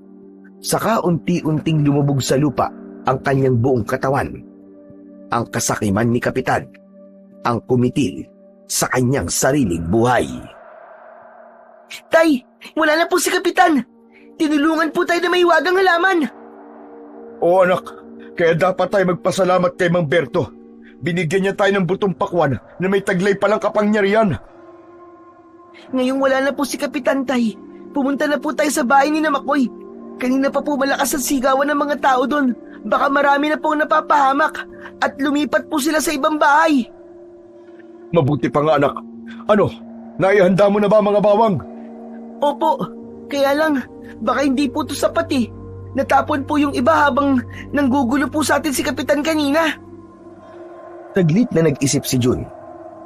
Saka unti-unting lumubog sa lupa ang kanyang buong katawan. Ang kasakiman ni Kapitan ang kumitil sa kanyang sariling buhay. Tay, wala na po si Kapitan. Tinulungan po tayo na may wagang halaman. Oo anak, kaya dapat tayo magpasalamat kay Mang Berto. Binigyan niya tayo ng butong pakwan na may taglay palang kapangyarihan. Ngayong wala na po si Kapitan, Tay. Pumunta na po tayo sa bahay ni Makoy. Kanina pa po malakas ang sigawan ng mga tao doon. Baka marami na pong napapahamak at lumipat po sila sa ibang bahay. Mabuti pa nga anak. Ano, naihanda mo na ba mga bawang? Opo, kaya lang, baka hindi po ito sapat eh. Natapon po yung iba habang nanggugulo po sa atin si Kapitan kanina. Taglit na nag-isip si Jun.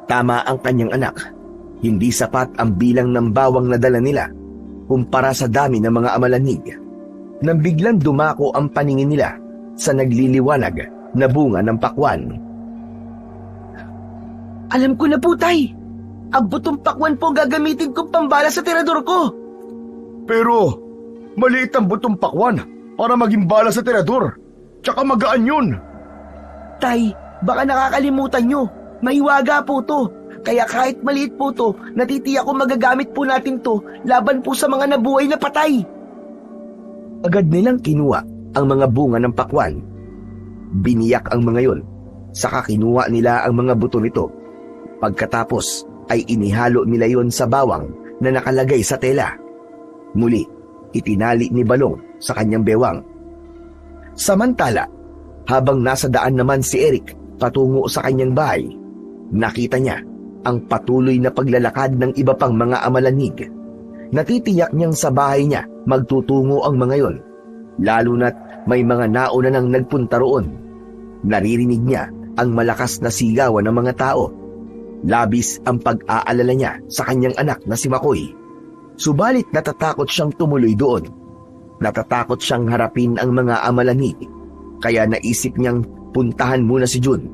Tama ang kanyang anak. Hindi sapat ang bilang ng bawang na dala nila kumpara sa dami ng mga amalanig. Nang biglang dumako ang paningin nila sa nagliliwanag na bunga ng pakwan. Alam ko na po, Tay. Ang butong pakwan po gagamitin kong pambala sa tirador ko. Pero, maliit ang butong pakwan para maging bala sa tirador. Tsaka magaan yun. Tay, baka nakakalimutan nyo. Mahiwaga po to. Kaya kahit maliit po to, natitiyak ko magagamit po natin to laban po sa mga nabuhay na patay. Agad nilang kinuha ang mga bunga ng pakwan. Biniyak ang mga yon, saka kinuha nila ang mga buto nito. Pagkatapos ay inihalo nila yon sa bawang na nakalagay sa tela. Muli, itinali ni Balong sa kanyang bewang. Samantala, habang nasa daan naman si Eric patungo sa kanyang bahay, nakita niya ang patuloy na paglalakad ng iba pang mga amalanig. Natitiyak niyang sa bahay niya magtutungo ang mga yon, lalo na't may mga nauna nang nagpunta roon. Naririnig niya ang malakas na sigawan ng mga tao. Labis ang pag-aalala niya sa kanyang anak na si Makoy. Subalit natatakot siyang tumuloy doon. Natatakot siyang harapin ang mga amalanig, kaya naisip niyang puntahan muna si Jun.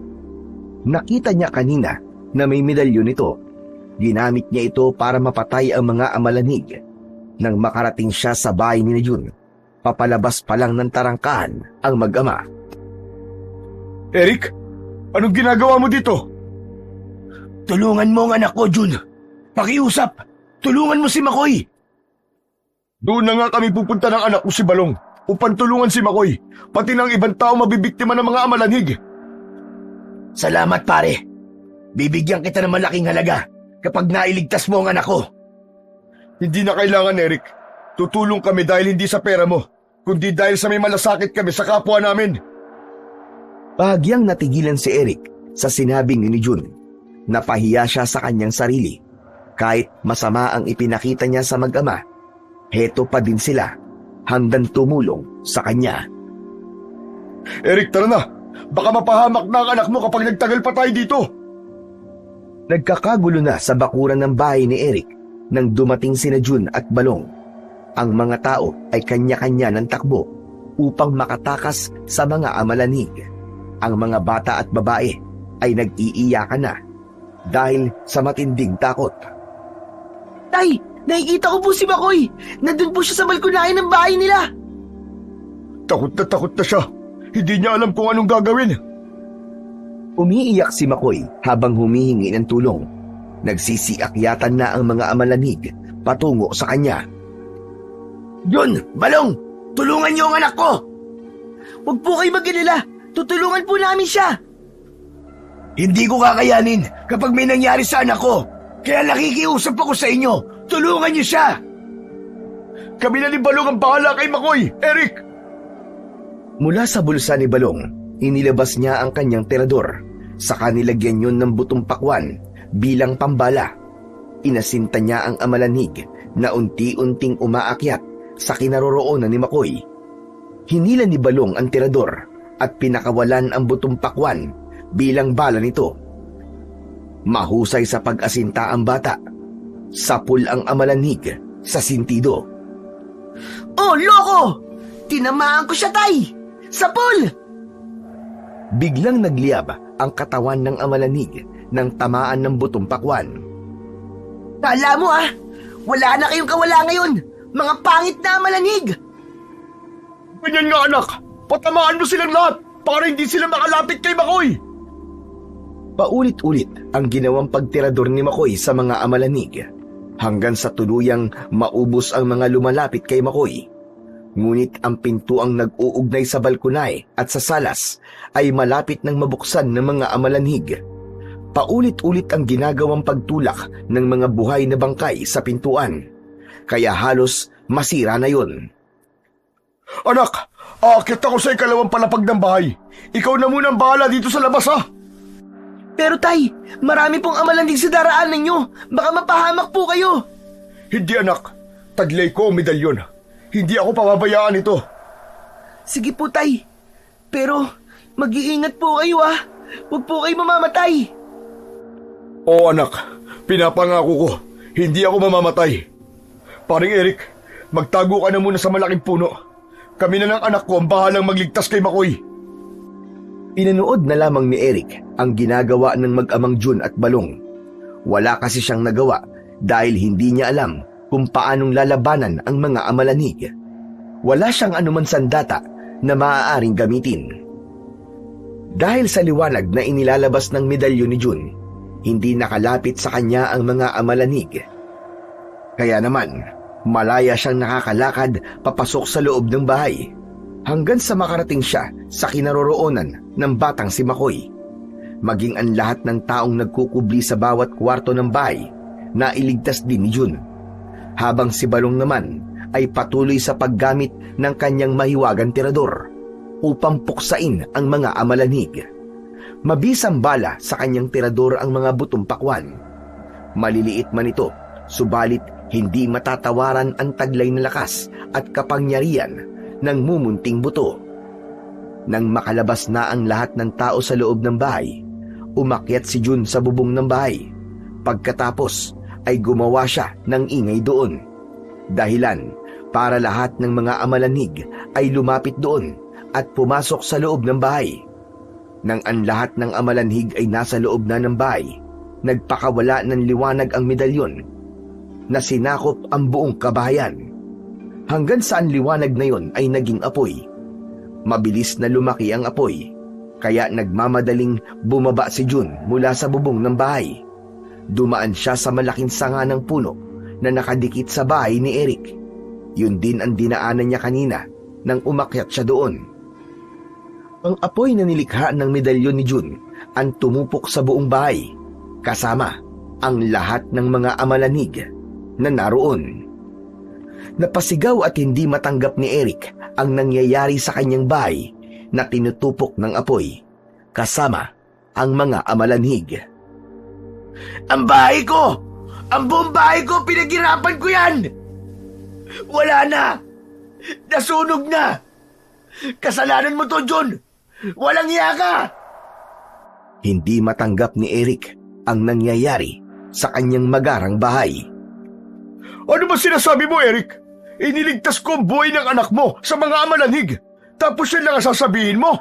Nakita niya kanina na may medalyon ito. Ginamit niya ito para mapatay ang mga amalanig. Nang makarating siya sa bahay ni Jun, papalabas pa lang ng tarangkahan ang mag-ama. Eric, anong ginagawa mo dito? Tulungan mo ang anak ko, Jun. Pakiusap. Tulungan mo si Makoy. Doon na nga kami pupunta ng anak ko si Balong upang tulungan si Makoy, pati ng ibang tao mabibiktima ng mga amalanig. Salamat, pare. Bibigyan kita ng malaking halaga kapag nailigtas mo ang anak ko. Hindi na kailangan, Eric. Tutulong kami dahil hindi sa pera mo, kundi dahil sa may malasakit kami sa kapwa namin. Bahagyang natigilan si Eric sa sinabing ni Jun. Napahiya siya sa kanyang sarili. Kahit masama ang ipinakita niya sa mag-ama, heto pa din sila hanggang tumulong sa kanya. Eric, tara na. Baka mapahamak na ang anak mo kapag nagtagal pa tayo dito. Nagkakagulo na sa bakuran ng bahay ni Eric nang dumating sina Jun at Balong. Ang mga tao ay kanya-kanya ng takbo upang makatakas sa mga amalanig. Ang mga bata at babae ay nag-iiyakan na dahil sa matinding takot. Tay, nakikita ko po si Makoy. Nandun po siya sa balkonahe ng bahay nila. Takot na siya. Hindi niya alam kung anong gagawin. Umiiyak si Makoy habang humihingi ng tulong. Nagsisiakyatan na ang mga amalanig patungo sa kanya. Jun, Balong, tulungan niyo ang anak ko. Huwag po kayo mag-alala. Tutulungan po namin siya. Hindi ko kakayanin kapag may nangyari sa anak ko. Kaya nakikiusap ako sa inyo. Tulungan niyo siya. Kami na ni Balong ang bahala kay Makoy, Eric. Mula sa bulsa ni Balong, inilabas niya ang kanyang tirador. Saka nilagyan yun ng butong pakwan bilang pambala. Inasinta niya ang amalanig na unti-unting umaakyat sa kinaroroonan ni Makoy. Hinila ni Balong ang tirador at pinakawalan ang butong pakwan bilang bala nito. Mahusay sa pag-asinta ang bata. Sapul ang amalanig sa sintido. Oh, loko! Tinamaan ko siya, tay! Sapul! Biglang nagliyab ang katawan ng amalanig nang tamaan ng butong pakwan. Kala mo wala na kayong kawala ngayon, mga pangit na amalanig! Ganyan nga, anak. Patamaan mo silang lahat para hindi sila makalapit kay Makoy. Paulit-ulit ang ginawang pagtirador ni Makoy sa mga amalanig hanggang sa tuluyang maubos ang mga lumalapit kay Makoy. Ngunit ang pintuang nag-uugnay sa balkonay at sa salas ay malapit nang mabuksan ng mga amalanig. Paulit-ulit ang ginagawang pagtulak ng mga buhay na bangkay sa pintuan, kaya halos masira na yon. Anak, aakyat ako sa ikalawang palapag ng bahay. Ikaw na muna ang bahala dito sa labas, ha? Pero tay, marami pong amalanig sa daraan ninyo. Baka mapahamak po kayo. Hindi, anak. Taglay ko ang medalyon. Hindi ako pababayaan ito. Sige po, tay. Pero mag-iingat po kayo, Huwag po kayo mamamatay. Oo, anak. Pinapangako ko. Hindi ako mamamatay. Paring Eric, magtago ka na muna sa malaking puno. Kami na ng anak ko ang bahalang magligtas kay Makoy. Pinanood na lamang ni Eric ang ginagawa ng mag-amang Jun at Balong. Wala kasi siyang nagawa dahil hindi niya alam kung paanong lalabanan ang mga amalanig. Wala siyang anuman sandata na maaaring gamitin. Dahil sa liwanag na inilalabas ng medalyon ni Jun, hindi nakalapit sa kanya ang mga amalanig. Kaya naman, malaya siyang nakakalakad papasok sa loob ng bahay hanggang sa makarating siya sa kinaroroonan ng batang si Makoy. Maging ang lahat ng taong nagkukubli sa bawat kwarto ng bahay na iligtas din ni Jun. habang si Balong naman ay patuloy sa paggamit ng kanyang mahiwagang tirador upang puksain ang mga amalanhig. Mabisang bala sa kanyang tirador ang mga butong pakwan. Maliliit man ito, subalit hindi matatawaran ang taglay na lakas at kapangyarihan ng mumunting buto. Nang makalabas na ang lahat ng tao sa loob ng bahay, umakyat si Jun sa bubong ng bahay. Pagkatapos ay gumawa siya ng ingay doon. Dahilan para lahat ng mga amalanhig ay lumapit doon at pumasok sa loob ng bahay. Nang ang lahat ng amalanhig ay nasa loob na ng bahay, nagpakawala ng liwanag ang medalyon na sinakop ang buong kabahayan. Hanggang sa ang liwanag na yon ay naging apoy. Mabilis na lumaki ang apoy, kaya nagmamadaling bumaba si Jun mula sa bubong ng bahay. Dumaan siya sa malaking sanga ng puno na nakadikit sa bahay ni Eric. Yun din ang dinaanan niya kanina nang umakyat siya doon. Ang apoy na nilikha ng medalyon ni Jun ang tumupok sa buong bahay, kasama ang lahat ng mga amalanhig na naroon. Napasigaw at hindi matanggap ni Eric ang nangyayari sa kanyang bahay na tinutupok ng apoy, kasama ang mga amalanhig. Ang bahay ko! Ang buong bahay ko! Pinaghirapan ko yan! Wala na! Nasunog na! Kasalanan mo to, John! Walang iya ka! Hindi matanggap ni Eric ang nangyayari sa kanyang magarang bahay. Ano ba sinasabi mo, Eric? Iniligtas ko ang buhay ng anak mo sa mga amalanhig. Tapos yan lang ang sasabihin mo?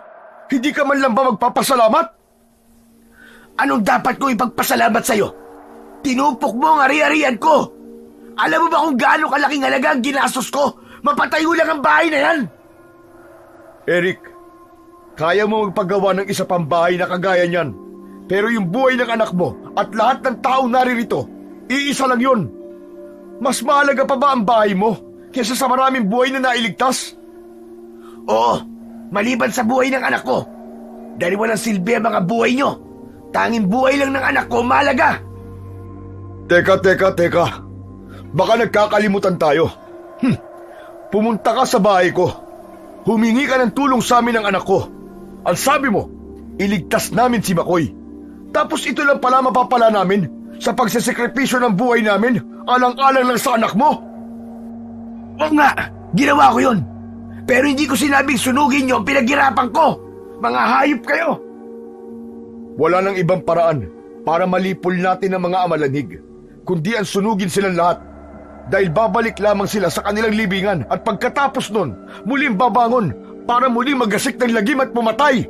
Hindi ka man lang ba magpapasalamat? Anong dapat ko ipagpasalamat sa'yo? Tinupok mo ang ari-arian ko! Alam mo ba kung gaano kalaking halaga ang ginastos ko? Mapatayo lang ang bahay na yan! Eric, kaya mo magpagawa ng isa pang bahay na kagaya niyan. Pero yung buhay ng anak mo at lahat ng taong naririto, iisa lang yun. Mas mahalaga pa ba ang bahay mo kaysa sa maraming buhay na nailigtas? Oo, maliban sa buhay ng anak ko. Dahil walang silbi ang mga buhay nyo. Tanging buhay lang ng anak ko mahalaga. Teka. Baka nagkakalimutan tayo. Pumunta ka sa bahay ko. Humingi ka ng tulong sa amin ng anak ko. Ang sabi mo, iligtas namin si Makoy. Tapos ito lang pala mapapala namin sa pagsasekripisyo ng buhay namin, alang-alang lang sa anak mo. Oo nga, ginawa ko yun. Pero hindi ko sinabing sunugin nyo ang pinaghirapan ko. Mga hayop kayo. Wala nang ibang paraan para malipol natin ang mga amalanhig, kundi ang sunugin silang lahat. Dahil babalik lamang sila sa kanilang libingan at pagkatapos nun, muling babangon para muling magasik ng lagim at pumatay.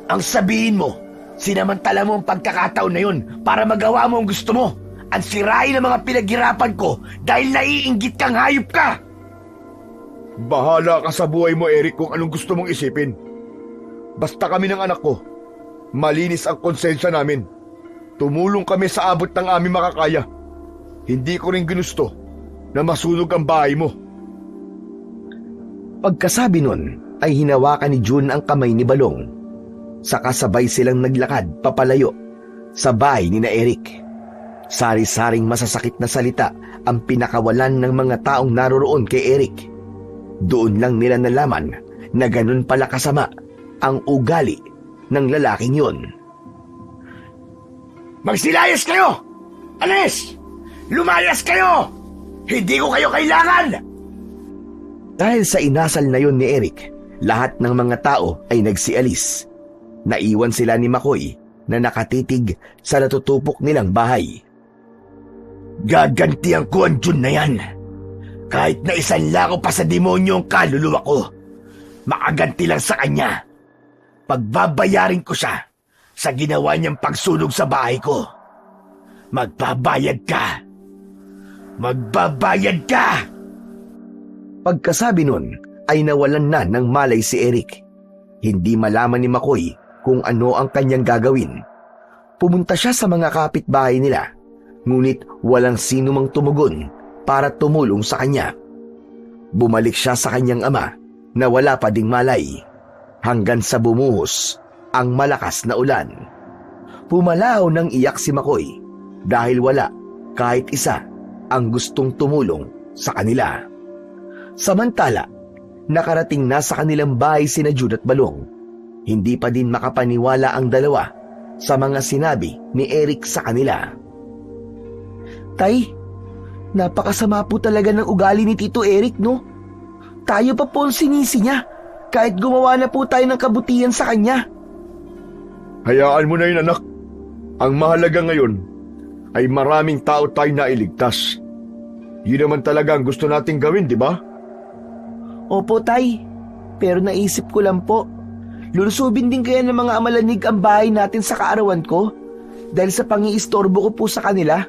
Ang sabihin mo, sinamantala mo ang pagkakataon na yun para magawa mo ang gusto mo. Ang sirain ng mga pinaghirapan ko dahil naiinggit kang hayop ka. Bahala ka sa buhay mo, Eric, kung anong gusto mong isipin. Basta kami ng anak ko, malinis ang konsensya namin. Tumulong kami sa abot ng aming makakaya. Hindi ko rin ginusto na masunog ang bahay mo. Pagkasabi nun ay hinawakan ni Jun ang kamay ni Balong. Saka sabay silang naglakad papalayo sa bahay ni na Eric. Sari-saring masasakit na salita ang pinakawalan ng mga taong naroroon kay Eric. Doon lang nila nalaman na ganun pala kasama ang ugali ng lalaking yon. Magsilayas kayo! Alis! Lumayas kayo! Hindi ko kayo kailangan! Dahil sa inasal na yon ni Eric, lahat ng mga tao ay nagsialis. Naiwan sila ni Makoy na nakatitig sa natutupok nilang bahay. Gagantihan ko ang Jun na yan. Kahit na isanla ko pa sa demonyo ang kaluluwa ko, makaganti lang sa kanya. Pagbabayarin ko siya sa ginawa niyang pagsunog sa bahay ko. Magbabayad ka! Magbabayad ka! Pagkasabi nun ay nawalan na ng malay si Eric. Hindi malaman ni Makoy kung ano ang kanyang gagawin. Pumunta siya sa mga kapitbahay nila, ngunit walang sino mang tumugon para tumulong sa kanya. Bumalik siya sa kanyang ama na wala pa ding malay, hanggang sa bumuhos ang malakas na ulan. Pumalaw ng iyak si Makoy dahil wala kahit isa ang gustong tumulong sa kanila. Samantala, nakarating na sa kanilang bahay sina June at Balong. Hindi pa din makapaniwala ang dalawa sa mga sinabi ni Eric sa kanila. Tay, napakasama po talaga ng ugali ni Tito Eric, no? Tayo pa po ang sinisi niya, kahit gumawa na po tayo ng kabutihan sa kanya. Hayaan mo na yun, anak. Ang mahalaga ngayon ay maraming tao tayo na iligtas. Yun naman talaga ang gusto nating gawin, di ba? Opo, Tay. Pero naisip ko lang po, lulusubin din kaya ng mga amalanig ang bahay natin sa kaarawan ko dahil sa pangiistorbo ko po sa kanila.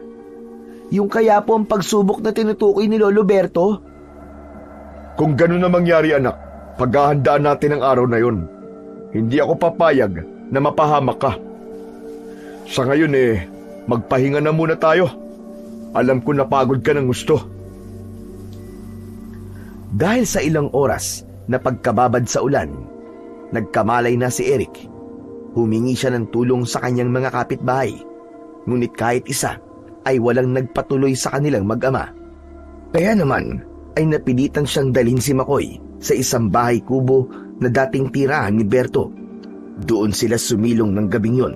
Yung kaya po ang pagsubok na tinutukoy ni Lolo Berto. Kung ganun na mangyari, anak, paghahandaan natin ang araw na yun. Hindi ako papayag na mapahamak ka. Sa ngayon magpahinga na muna tayo. Alam ko napagod ka ng gusto. Dahil sa ilang oras na pagkababad sa ulan, nagkamalay na si Eric. Humingi siya ng tulong sa kanyang mga kapitbahay. Ngunit kahit isa ay walang nagpatuloy sa kanilang mag-ama. Kaya naman ay napilitan siyang dalhin si Makoy sa isang bahay kubo na dating tirahan ni Berto. Doon sila sumilong ng gabing yun.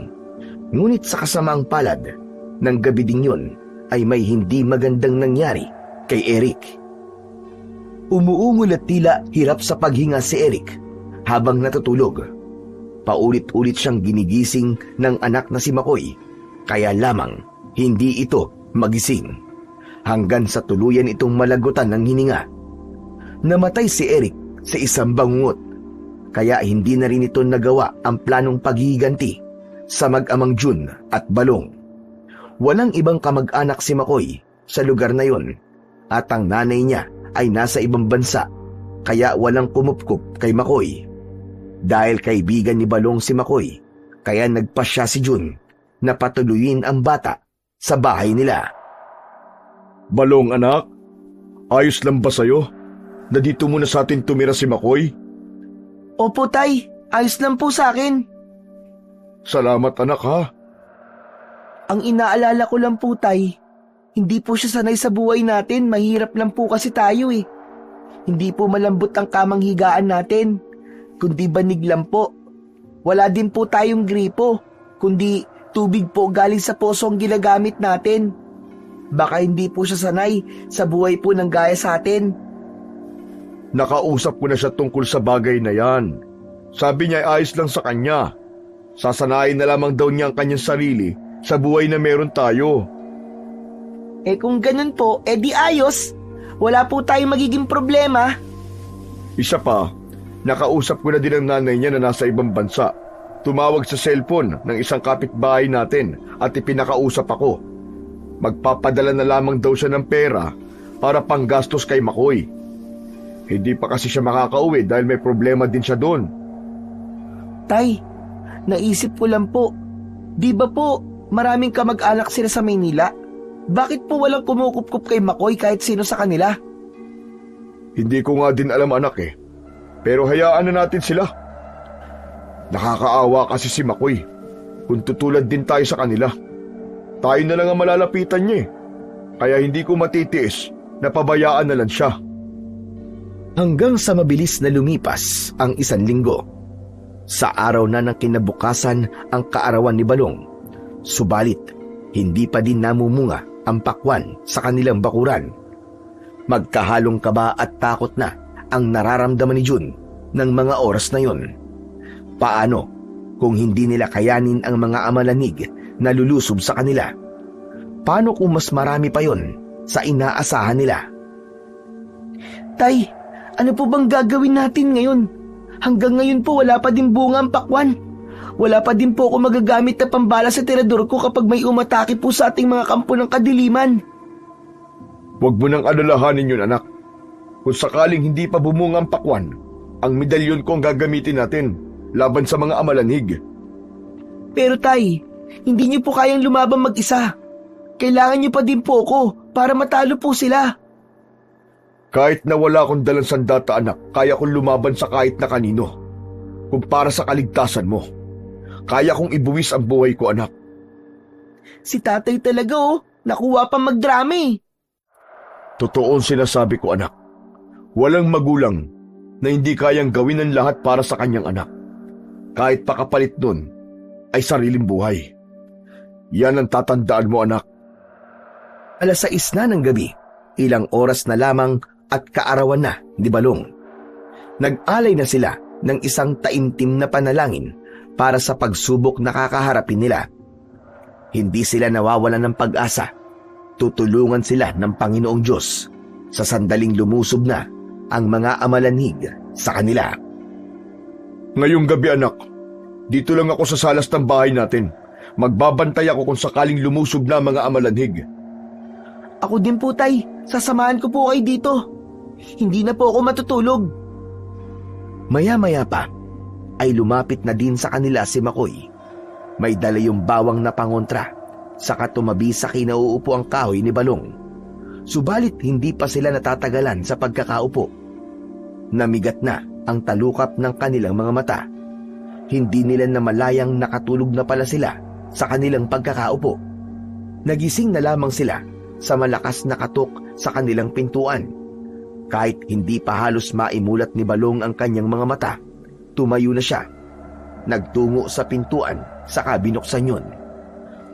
Ngunit sa kasamaang palad, ng gabi ding yun ay may hindi magandang nangyari kay Eric. Umuungol at tila hirap sa paghinga si Eric habang natutulog. Paulit-ulit siyang ginigising ng anak na si Makoy, kaya lamang hindi ito magising. Hanggang sa tuluyan itong malagutan ng hininga. Namatay si Eric sa isang bangungot, kaya hindi na rin ito nagawa ang planong paghihiganti sa mag-amang June at Balong. Walang ibang kamag-anak si Makoy sa lugar na yon at ang nanay niya ay nasa ibang bansa, kaya walang kumupkup kay Makoy. Dahil kaibigan ni Balong si Makoy, kaya nagpasya si June na patuluyin ang bata sa bahay nila. Balong, anak, ayos lang ba sa'yo na dito muna sa atin tumira si Makoy? Opo, Tay. Ayos lang po sa akin. Salamat, anak, ha? Ang inaalala ko lang po, Tay, hindi po siya sanay sa buhay natin. Mahirap lang po kasi tayo eh. Hindi po malambot ang kamang higaan natin, kundi banig lang po. Wala din po tayong gripo, kundi tubig po galing sa poso ang ginagamit natin. Baka hindi po siya sanay sa buhay po ng gaya sa atin. Nakausap ko na siya tungkol sa bagay na yan. Sabi niya ay ayos lang sa kanya. Sasanayin na lamang daw niya ang kanyang sarili sa buhay na meron tayo. Eh kung ganun po, di ayos. Wala po tayong magiging problema. Isa pa, nakausap ko na din ang nanay niya na nasa ibang bansa. Tumawag sa cellphone ng isang kapitbahay natin at ipinakausap ako. Magpapadala na lamang daw siya ng pera para panggastos kay Makoy. Hindi pa kasi siya makakauwi dahil may problema din siya doon. Tay, naisip ko lang po. Di ba po maraming kamag-anak sila sa Maynila? Bakit po walang kumukupkup kay Makoy kahit sino sa kanila? Hindi ko nga din alam, anak eh. Pero hayaan na natin sila. Nakakaawa kasi si Makoy. Kung tutulad din tayo sa kanila, tayo na lang ang malalapitan niya eh. Kaya hindi ko matitiis na pabayaan na lang siya. Hanggang sa mabilis na lumipas ang 1 linggo. Sa araw na ng kinabukasan ang kaarawan ni Balong. Subalit, hindi pa din namumunga ang pakwan sa kanilang bakuran. Magkahalong kaba at takot na ang nararamdaman ni June ng mga oras na yon. Paano kung hindi nila kayanin ang mga amalanig na lulusob sa kanila? Paano kung mas marami pa yon sa inaasahan nila? Tay, ano po bang gagawin natin ngayon? Hanggang ngayon po wala pa din bunga ang pakwan. Wala pa din po ako magagamit na pambala sa tirador ko kapag may umatake po sa ating mga kampo ng kadiliman. Huwag mo nang alalahanin yun, anak. Kung sakaling hindi pa bumunga ang pakwan, ang medalyon ko ang gagamitin natin laban sa mga amalanig. Pero Tay, hindi niyo po kayang lumaban mag-isa. Kailangan niyo pa din po ako para matalo po sila. Kahit na wala akong dalang sandata, anak, kaya kong lumaban sa kahit na kanino. Kung para sa kaligtasan mo, kaya kong ibuwis ang buhay ko, anak. Si tatay talaga nakuha pa magdrama eh. Totoo ang sinasabi ko, anak. Walang magulang na hindi kayang gawin ang lahat para sa kanyang anak. Kahit pakapalit nun ay sariling buhay. Yan ang tatandaan mo, anak. 6:00 na ng gabi, ilang oras na lamang at kaarawan na ni Balong. Nag-alay na sila ng isang taimtim na panalangin para sa pagsubok na kakaharapin nila. Hindi sila nawawalan ng pag-asa. Tutulungan sila ng Panginoong Diyos sa sandaling lumusob na ang mga amalanhig sa kanila. Ngayong gabi, anak, dito lang ako sa salas ng bahay natin. Magbabantay ako kung sakaling lumusob na mga amalanhig. Ako din po, Tay. Sasamahan ko po kayo dito. Hindi na po ako matutulog. Maya-maya pa ay lumapit na din sa kanila si Makoy. May dala yung bawang na pangontra, saka tumabi sa kinauupo ang kahoy ni Balong. Subalit hindi pa sila natatagalan sa pagkakaupo. Namigat na ang talukap ng kanilang mga mata. Hindi nila namalayang nakatulog na pala sila sa kanilang pagkakaupo. Nagising na lamang sila sa malakas na katok sa kanilang pintuan. Kahit hindi pa halos maimulat ni Balong ang kanyang mga mata, tumayo na siya. Nagtungo sa pintuan, saka binuksan yun.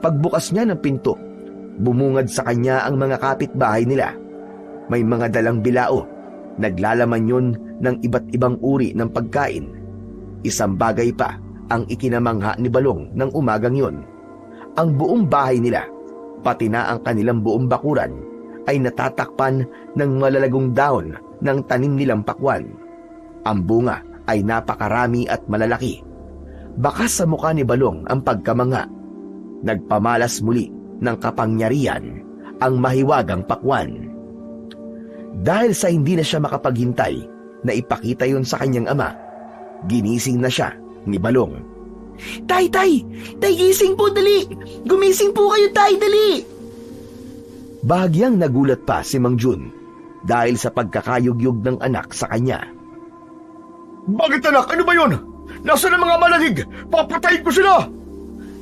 Pagbukas niya ng pinto, bumungad sa kanya ang mga kapitbahay nila. May mga dalang bilao. Naglalaman yun ng iba't ibang uri ng pagkain. Isang bagay pa ang ikinamangha ni Balong ng umagang yun. Ang buong bahay nila, pati na ang kanilang buong bakuran, ay natatakpan ng malalagong dahon ng tanim nilang pakwan. Ang bunga ay napakarami at malalaki. Baka sa mukha ni Balong ang pagkamangha. Nagpamalas muli ng kapangyarihan ang mahiwagang pakwan. Dahil sa hindi na siya makapaghintay na ipakita yon sa kanyang ama, ginising na siya ni Balong. Tay! Tay, gising po, dali! Gumising po kayo, Tay, dali! Bahagyang nagulat pa si Mang Jun dahil sa pagkakayugyug ng anak sa kanya. Bakit, anak? Ano ba yun? Nasaan ang mga amalanhig? Papatayin ko sila!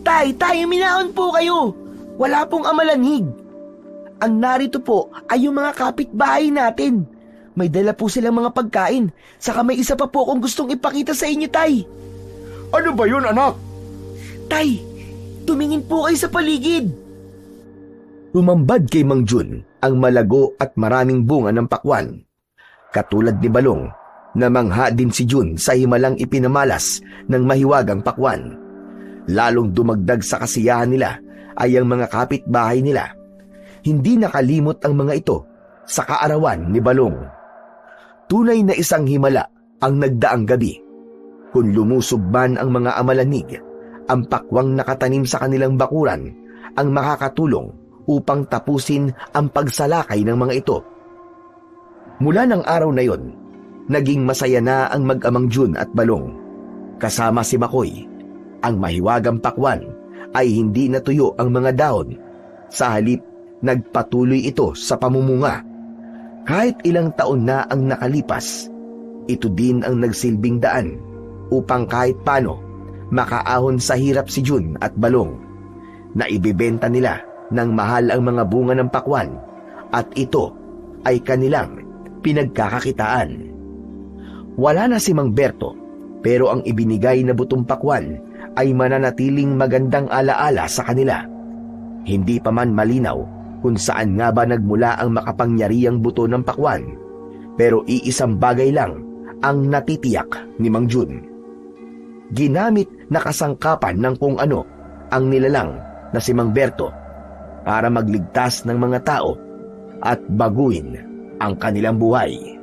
Tay, uminahon po kayo! Wala pong amalanhig. Ang narito po ay yung mga kapitbahay natin. May dala po silang mga pagkain. Saka may isa pa po akong gustong ipakita sa inyo, Tay. Ano ba yun, anak? Tay, tumingin po kayo sa paligid. Umambad kay Mang Jun ang malago at maraming bunga ng pakwan. Katulad ni Balong, namangha din si Jun sa himalang ipinamalas ng mahiwagang pakwan. Lalong dumagdag sa kasiyahan nila ay ang mga kapitbahay nila. Hindi nakalimot ang mga ito sa kaarawan ni Balong. Tunay na isang himala ang nagdaang gabi. Kung lumusob man ang mga amalanhig, ang pakwang nakatanim sa kanilang bakuran ang makakatulong upang tapusin ang pagsalakay ng mga ito. Mula ng araw na yon, naging masaya na ang mag-amang Jun at Balong. Kasama si Makoy, ang mahiwagang pakwan ay hindi natuyo ang mga dahon. Sa halip, nagpatuloy ito sa pamumunga. Kahit ilang taon na ang nakalipas, ito din ang nagsilbing daan upang kahit paano makaahon sa hirap si Jun at Balong. Naibibenta nila ng mahal ang mga bunga ng pakwan at ito ay kanilang pinagkakakitaan. Wala na si Mang Berto, pero ang ibinigay na butong pakwan ay mananatiling magandang alaala sa kanila. Hindi pa man malinaw kung saan nga ba nagmula ang makapangyarihang buto ng pakwan, pero iisang bagay lang ang natitiyak ni Mang Jun. Ginamit na kasangkapan ng kung ano ang nilalang na si Mang Berto para magligtas ng mga tao at baguhin ang kanilang buhay.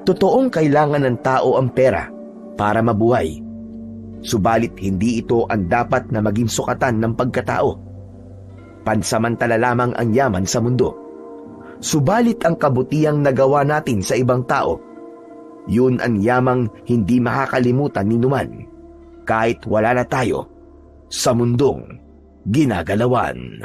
Totoong kailangan ng tao ang pera para mabuhay. Subalit hindi ito ang dapat na maging sukatan ng pagkatao. Pansamantala lamang ang yaman sa mundo. Subalit ang kabutihang nagawa natin sa ibang tao, yun ang yamang hindi makakalimutan ni numan, kahit wala na tayo sa mundong ginagalawan.